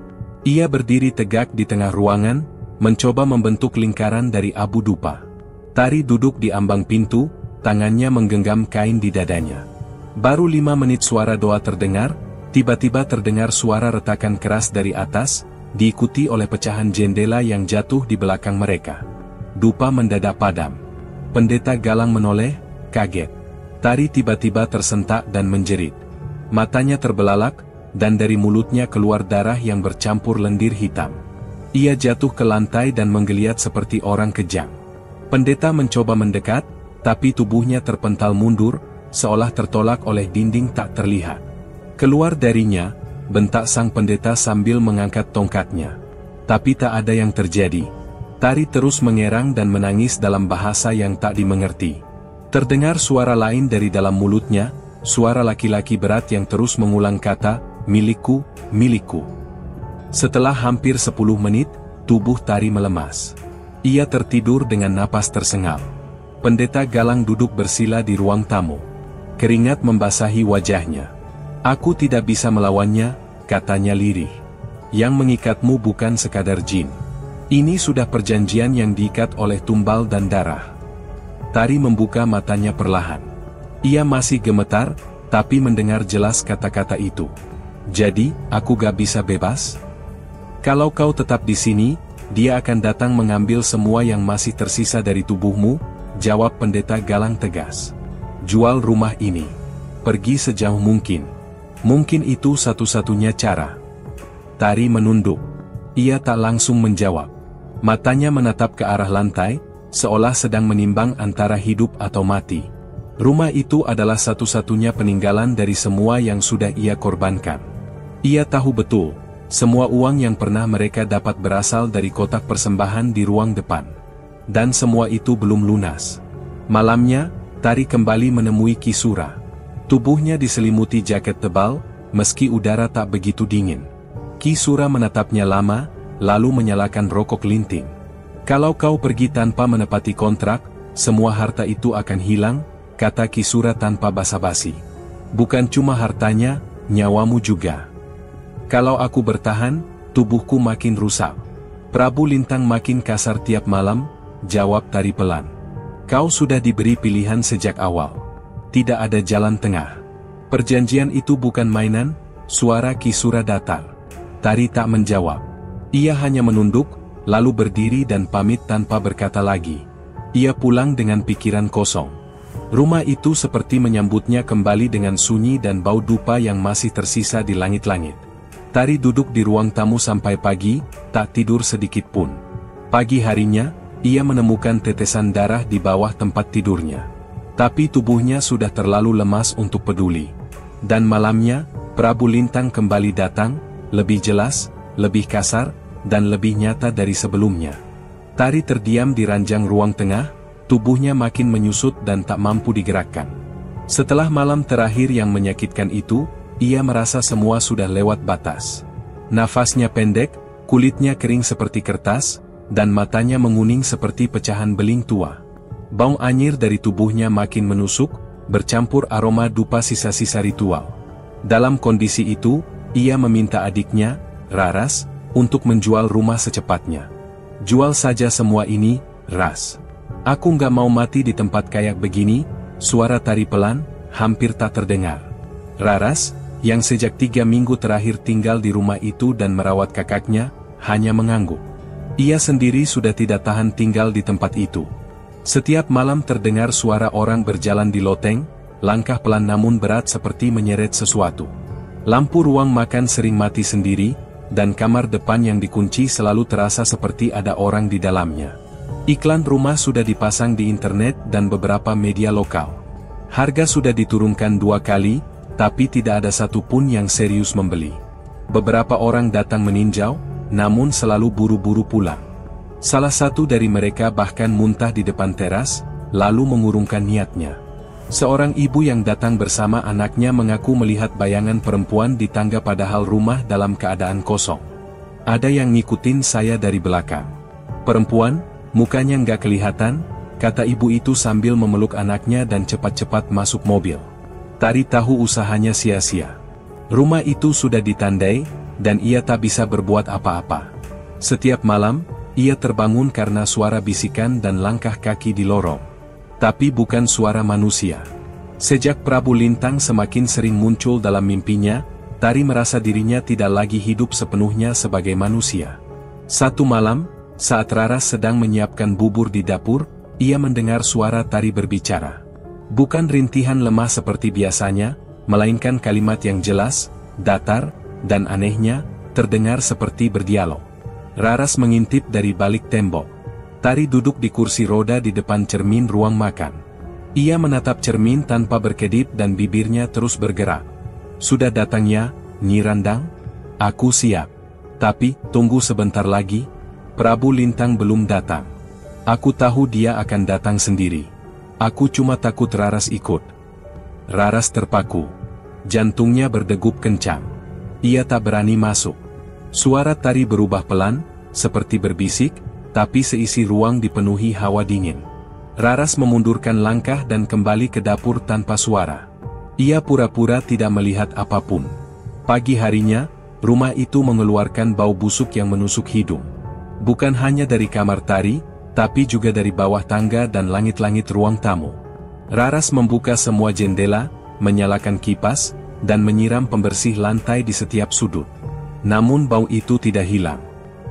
Ia berdiri tegak di tengah ruangan, mencoba membentuk lingkaran dari abu dupa. Tari duduk di ambang pintu, tangannya menggenggam kain di dadanya. Baru 5 menit suara doa terdengar, tiba-tiba terdengar suara retakan keras dari atas, diikuti oleh pecahan jendela yang jatuh di belakang mereka. Dupa mendadak padam. Pendeta Galang menoleh, kaget. Tari tiba-tiba tersentak dan menjerit. Matanya terbelalak, dan dari mulutnya keluar darah yang bercampur lendir hitam. Ia jatuh ke lantai dan menggeliat seperti orang kejang. Pendeta mencoba mendekat, tapi tubuhnya terpental mundur, seolah tertolak oleh dinding tak terlihat. Keluar darinya, bentak sang pendeta sambil mengangkat tongkatnya. Tapi tak ada yang terjadi. Tari terus mengerang dan menangis dalam bahasa yang tak dimengerti. Terdengar suara lain dari dalam mulutnya, suara laki-laki berat yang terus mengulang kata, milikku, milikku. Setelah hampir 10 menit, tubuh Tari melemas. Ia tertidur dengan napas tersengal. Pendeta Galang duduk bersila di ruang tamu. Keringat membasahi wajahnya. Aku tidak bisa melawannya, katanya lirih. Yang mengikatmu bukan sekadar jin. Ini sudah perjanjian yang diikat oleh tumbal dan darah. Tari membuka matanya perlahan. Ia masih gemetar, tapi mendengar jelas kata-kata itu. Jadi, aku gak bisa bebas? Kalau kau tetap di sini, dia akan datang mengambil semua yang masih tersisa dari tubuhmu, jawab Pendeta Galang tegas. Jual rumah ini. Pergi sejauh mungkin. Mungkin itu satu-satunya cara. Tari menunduk. Ia tak langsung menjawab. Matanya menatap ke arah lantai, seolah sedang menimbang antara hidup atau mati. Rumah itu adalah satu-satunya peninggalan dari semua yang sudah ia korbankan. Ia tahu betul. Semua uang yang pernah mereka dapat berasal dari kotak persembahan di ruang depan. Dan semua itu belum lunas. Malamnya, Tari kembali menemui Kisura. Tubuhnya diselimuti jaket tebal, meski udara tak begitu dingin. Kisura menatapnya lama, lalu menyalakan rokok linting. Kalau kau pergi tanpa menepati kontrak, semua harta itu akan hilang, kata Kisura tanpa basa-basi. Bukan cuma hartanya, nyawamu juga. Kalau aku bertahan, tubuhku makin rusak. Prabu Lintang makin kasar tiap malam, jawab Tari pelan. Kau sudah diberi pilihan sejak awal. Tidak ada jalan tengah. Perjanjian itu bukan mainan, suara Kisura datar. Tari tak menjawab. Ia hanya menunduk, lalu berdiri dan pamit tanpa berkata lagi. Ia pulang dengan pikiran kosong. Rumah itu seperti menyambutnya kembali dengan sunyi dan bau dupa yang masih tersisa di langit-langit. Tari duduk di ruang tamu sampai pagi, tak tidur sedikit pun. Pagi harinya, ia menemukan tetesan darah di bawah tempat tidurnya. Tapi tubuhnya sudah terlalu lemas untuk peduli. Dan malamnya, Prabu Lintang kembali datang, lebih jelas, lebih kasar, dan lebih nyata dari sebelumnya. Tari terdiam di ranjang ruang tengah, tubuhnya makin menyusut dan tak mampu digerakkan. Setelah malam terakhir yang menyakitkan itu, ia merasa semua sudah lewat batas. Nafasnya pendek, kulitnya kering seperti kertas, dan matanya menguning seperti pecahan beling tua. Bau anyir dari tubuhnya makin menusuk, bercampur aroma dupa sisa-sisa ritual. Dalam kondisi itu, ia meminta adiknya, Raras, untuk menjual rumah secepatnya. Jual saja semua ini, Ras. Aku nggak mau mati di tempat kayak begini, suara Tari pelan, hampir tak terdengar. Raras, yang sejak 3 minggu terakhir tinggal di rumah itu dan merawat kakaknya, hanya mengangguk. Ia sendiri sudah tidak tahan tinggal di tempat itu. Setiap malam terdengar suara orang berjalan di loteng, langkah pelan namun berat seperti menyeret sesuatu. Lampu ruang makan sering mati sendiri, dan kamar depan yang dikunci selalu terasa seperti ada orang di dalamnya. Iklan rumah sudah dipasang di internet dan beberapa media lokal. Harga sudah diturunkan 2 kali, tapi tidak ada satupun yang serius membeli. Beberapa orang datang meninjau, namun selalu buru-buru pulang. Salah satu dari mereka bahkan muntah di depan teras, lalu mengurungkan niatnya. Seorang ibu yang datang bersama anaknya mengaku melihat bayangan perempuan di tangga padahal rumah dalam keadaan kosong. Ada yang ngikutin saya dari belakang. Perempuan, mukanya nggak kelihatan, kata ibu itu sambil memeluk anaknya dan cepat-cepat masuk mobil. Tari tahu usahanya sia-sia. Rumah itu sudah ditandai, dan ia tak bisa berbuat apa-apa. Setiap malam, ia terbangun karena suara bisikan dan langkah kaki di lorong. Tapi bukan suara manusia. Sejak Prabu Lintang semakin sering muncul dalam mimpinya, Tari merasa dirinya tidak lagi hidup sepenuhnya sebagai manusia. Satu malam, saat Raras sedang menyiapkan bubur di dapur, ia mendengar suara Tari berbicara. Bukan rintihan lemah seperti biasanya, melainkan kalimat yang jelas, datar, dan anehnya, terdengar seperti berdialog. Raras mengintip dari balik tembok. Tari duduk di kursi roda di depan cermin ruang makan. Ia menatap cermin tanpa berkedip dan bibirnya terus bergerak. Sudah datangnya, Nyi Randang? Aku siap. Tapi, tunggu sebentar lagi. Prabu Lintang belum datang. Aku tahu dia akan datang sendiri. Aku cuma takut Raras ikut. Raras terpaku. Jantungnya berdegup kencang. Ia tak berani masuk. Suara Tari berubah pelan, seperti berbisik, tapi seisi ruang dipenuhi hawa dingin. Raras memundurkan langkah dan kembali ke dapur tanpa suara. Ia pura-pura tidak melihat apapun. Pagi harinya, rumah itu mengeluarkan bau busuk yang menusuk hidung. Bukan hanya dari kamar Tari, tapi juga dari bawah tangga dan langit-langit ruang tamu. Raras membuka semua jendela, menyalakan kipas, dan menyiram pembersih lantai di setiap sudut. Namun bau itu tidak hilang.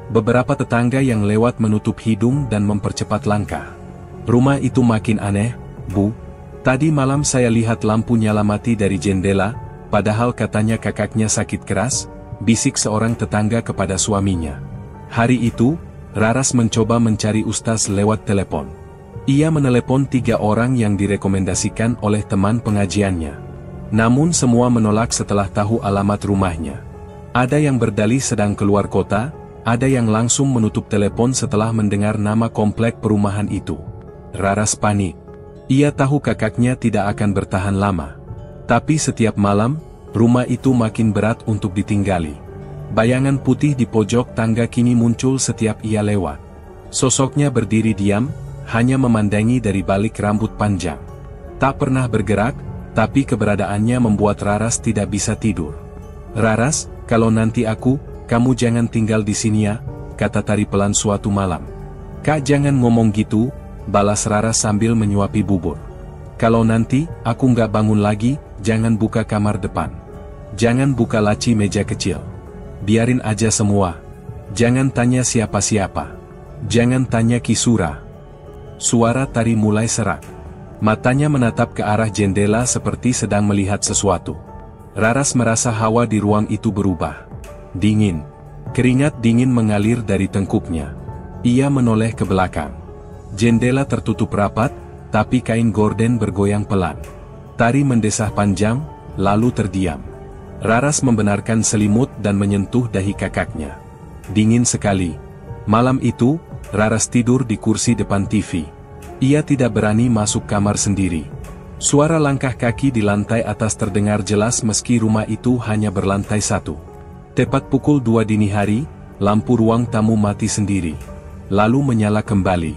Beberapa tetangga yang lewat menutup hidung dan mempercepat langkah. Rumah itu makin aneh, Bu. Tadi malam saya lihat lampu nyala mati dari jendela, padahal katanya kakaknya sakit keras, bisik seorang tetangga kepada suaminya. Hari itu, Raras mencoba mencari ustaz lewat telepon. Ia menelepon 3 orang yang direkomendasikan oleh teman pengajiannya. Namun semua menolak setelah tahu alamat rumahnya. Ada yang berdalih sedang keluar kota, ada yang langsung menutup telepon setelah mendengar nama komplek perumahan itu. Raras panik. Ia tahu kakaknya tidak akan bertahan lama. Tapi setiap malam, rumah itu makin berat untuk ditinggali. Bayangan putih di pojok tangga kini muncul setiap ia lewat. Sosoknya berdiri diam, hanya memandangi dari balik rambut panjang. Tak pernah bergerak, tapi keberadaannya membuat Raras tidak bisa tidur. Raras, kalau nanti kamu jangan tinggal di sini ya, kata Tari pelan suatu malam. Kak jangan ngomong gitu, balas Raras sambil menyuapi bubur. Kalau nanti aku nggak bangun lagi, jangan buka kamar depan. Jangan buka laci meja kecil. Biarin aja semua. Jangan tanya siapa-siapa. Jangan tanya Kisura. Suara Tari mulai serak. Matanya menatap ke arah jendela seperti sedang melihat sesuatu. Raras merasa hawa di ruang itu berubah. Dingin. Keringat dingin mengalir dari tengkuknya. Ia menoleh ke belakang. Jendela tertutup rapat, tapi kain gorden bergoyang pelan. Tari mendesah panjang, lalu terdiam. Raras membenarkan selimut dan menyentuh dahi kakaknya. Dingin sekali. Malam itu, Raras tidur di kursi depan TV. Ia tidak berani masuk kamar sendiri. Suara langkah kaki di lantai atas terdengar jelas meski rumah itu hanya berlantai 1. Tepat pukul 2 dini hari, lampu ruang tamu mati sendiri. Lalu menyala kembali.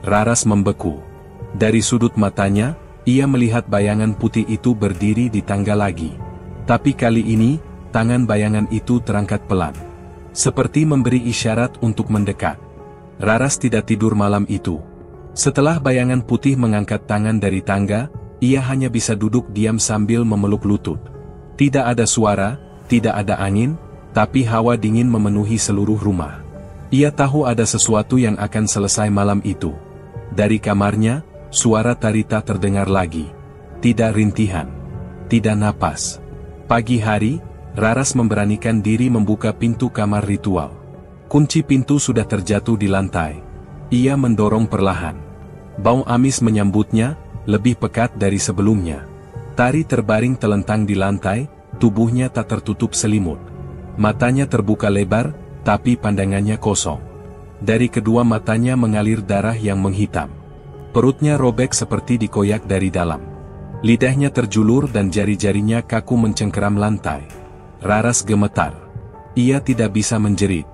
Raras membeku. Dari sudut matanya, ia melihat bayangan putih itu berdiri di tangga lagi. Tapi kali ini, tangan bayangan itu terangkat pelan. Seperti memberi isyarat untuk mendekat. Raras tidak tidur malam itu. Setelah bayangan putih mengangkat tangan dari tangga, ia hanya bisa duduk diam sambil memeluk lutut. Tidak ada suara, tidak ada angin, tapi hawa dingin memenuhi seluruh rumah. Ia tahu ada sesuatu yang akan selesai malam itu. Dari kamarnya, suara Tarita terdengar lagi. Tidak rintihan. Tidak napas. Pagi hari, Raras memberanikan diri membuka pintu kamar ritual. Kunci pintu sudah terjatuh di lantai. Ia mendorong perlahan. Bau amis menyambutnya, lebih pekat dari sebelumnya. Tari terbaring telentang di lantai, tubuhnya tak tertutup selimut. Matanya terbuka lebar, tapi pandangannya kosong. Dari kedua matanya mengalir darah yang menghitam. Perutnya robek seperti dikoyak dari dalam. Lidahnya terjulur dan jari-jarinya kaku mencengkeram lantai. Raras gemetar. Ia tidak bisa menjerit.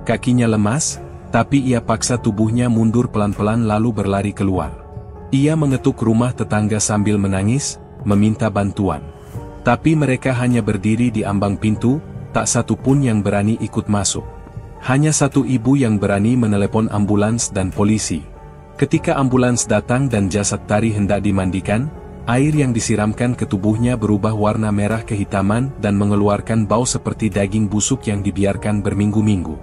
Kakinya lemas, tapi ia paksa tubuhnya mundur pelan-pelan lalu berlari keluar. Ia mengetuk rumah tetangga sambil menangis, meminta bantuan. Tapi mereka hanya berdiri di ambang pintu, tak satu pun yang berani ikut masuk. Hanya satu ibu yang berani menelepon ambulans dan polisi. Ketika ambulans datang dan jasad Tari hendak dimandikan, air yang disiramkan ke tubuhnya berubah warna merah kehitaman dan mengeluarkan bau seperti daging busuk yang dibiarkan berminggu-minggu.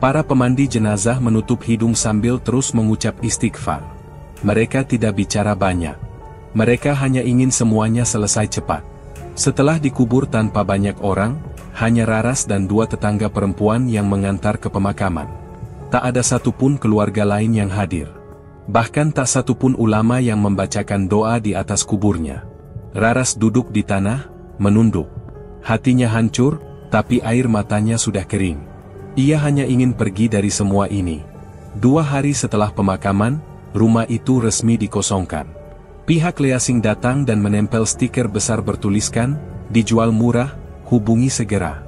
Para pemandi jenazah menutup hidung sambil terus mengucap istighfar. Mereka tidak bicara banyak. Mereka hanya ingin semuanya selesai cepat. Setelah dikubur tanpa banyak orang, hanya Raras dan dua tetangga perempuan yang mengantar ke pemakaman. Tak ada satupun keluarga lain yang hadir. Bahkan tak satupun ulama yang membacakan doa di atas kuburnya. Raras duduk di tanah, menunduk. Hatinya hancur, tapi air matanya sudah kering. Ia hanya ingin pergi dari semua ini. 2 hari setelah pemakaman, rumah itu resmi dikosongkan. Pihak leasing datang dan menempel stiker besar bertuliskan, dijual murah, hubungi segera.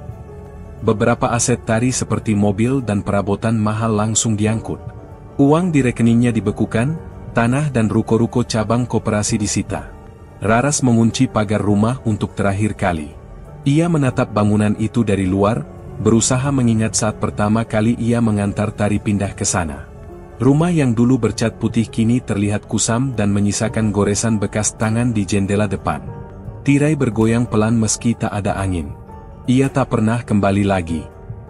Beberapa aset Tari seperti mobil dan perabotan mahal langsung diangkut. Uang di rekeningnya dibekukan, tanah dan ruko-ruko cabang koperasi disita. Raras mengunci pagar rumah untuk terakhir kali. Ia menatap bangunan itu dari luar, berusaha mengingat saat pertama kali ia mengantar Tari pindah ke sana. Rumah yang dulu bercat putih kini terlihat kusam dan menyisakan goresan bekas tangan di jendela depan. Tirai bergoyang pelan meski tak ada angin. Ia tak pernah kembali lagi.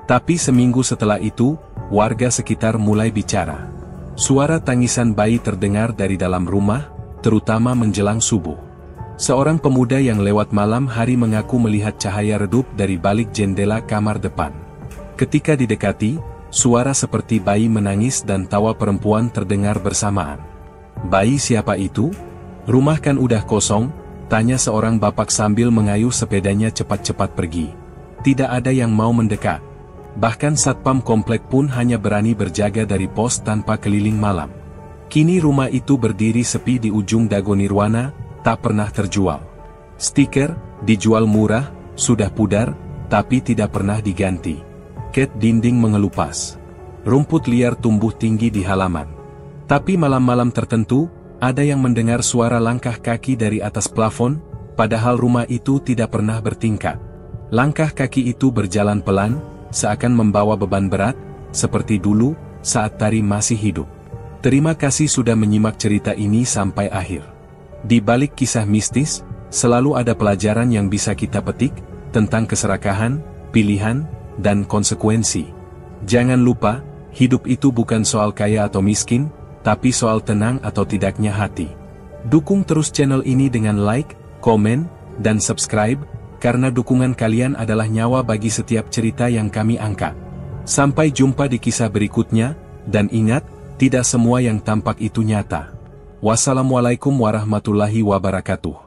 Tapi seminggu setelah itu, warga sekitar mulai bicara. Suara tangisan bayi terdengar dari dalam rumah, terutama menjelang subuh. Seorang pemuda yang lewat malam hari mengaku melihat cahaya redup dari balik jendela kamar depan. Ketika didekati, suara seperti bayi menangis dan tawa perempuan terdengar bersamaan. "Bayi siapa itu? Rumah kan udah kosong?" tanya seorang bapak sambil mengayuh sepedanya cepat-cepat pergi. Tidak ada yang mau mendekat. Bahkan satpam komplek pun hanya berani berjaga dari pos tanpa keliling malam. Kini rumah itu berdiri sepi di ujung Dago Nirwana, tak pernah terjual. Stiker, dijual murah, sudah pudar, tapi tidak pernah diganti. Ket dinding mengelupas. Rumput liar tumbuh tinggi di halaman. Tapi malam-malam tertentu, ada yang mendengar suara langkah kaki dari atas plafon, padahal rumah itu tidak pernah bertingkat. Langkah kaki itu berjalan pelan, seakan membawa beban berat, seperti dulu, saat Tari masih hidup. Terima kasih sudah menyimak cerita ini sampai akhir. Di balik kisah mistis, selalu ada pelajaran yang bisa kita petik, tentang keserakahan, pilihan, dan konsekuensi. Jangan lupa, hidup itu bukan soal kaya atau miskin, tapi soal tenang atau tidaknya hati. Dukung terus channel ini dengan like, komen, dan subscribe, karena dukungan kalian adalah nyawa bagi setiap cerita yang kami angkat. Sampai jumpa di kisah berikutnya, dan ingat, tidak semua yang tampak itu nyata. Wassalamualaikum warahmatullahi wabarakatuh.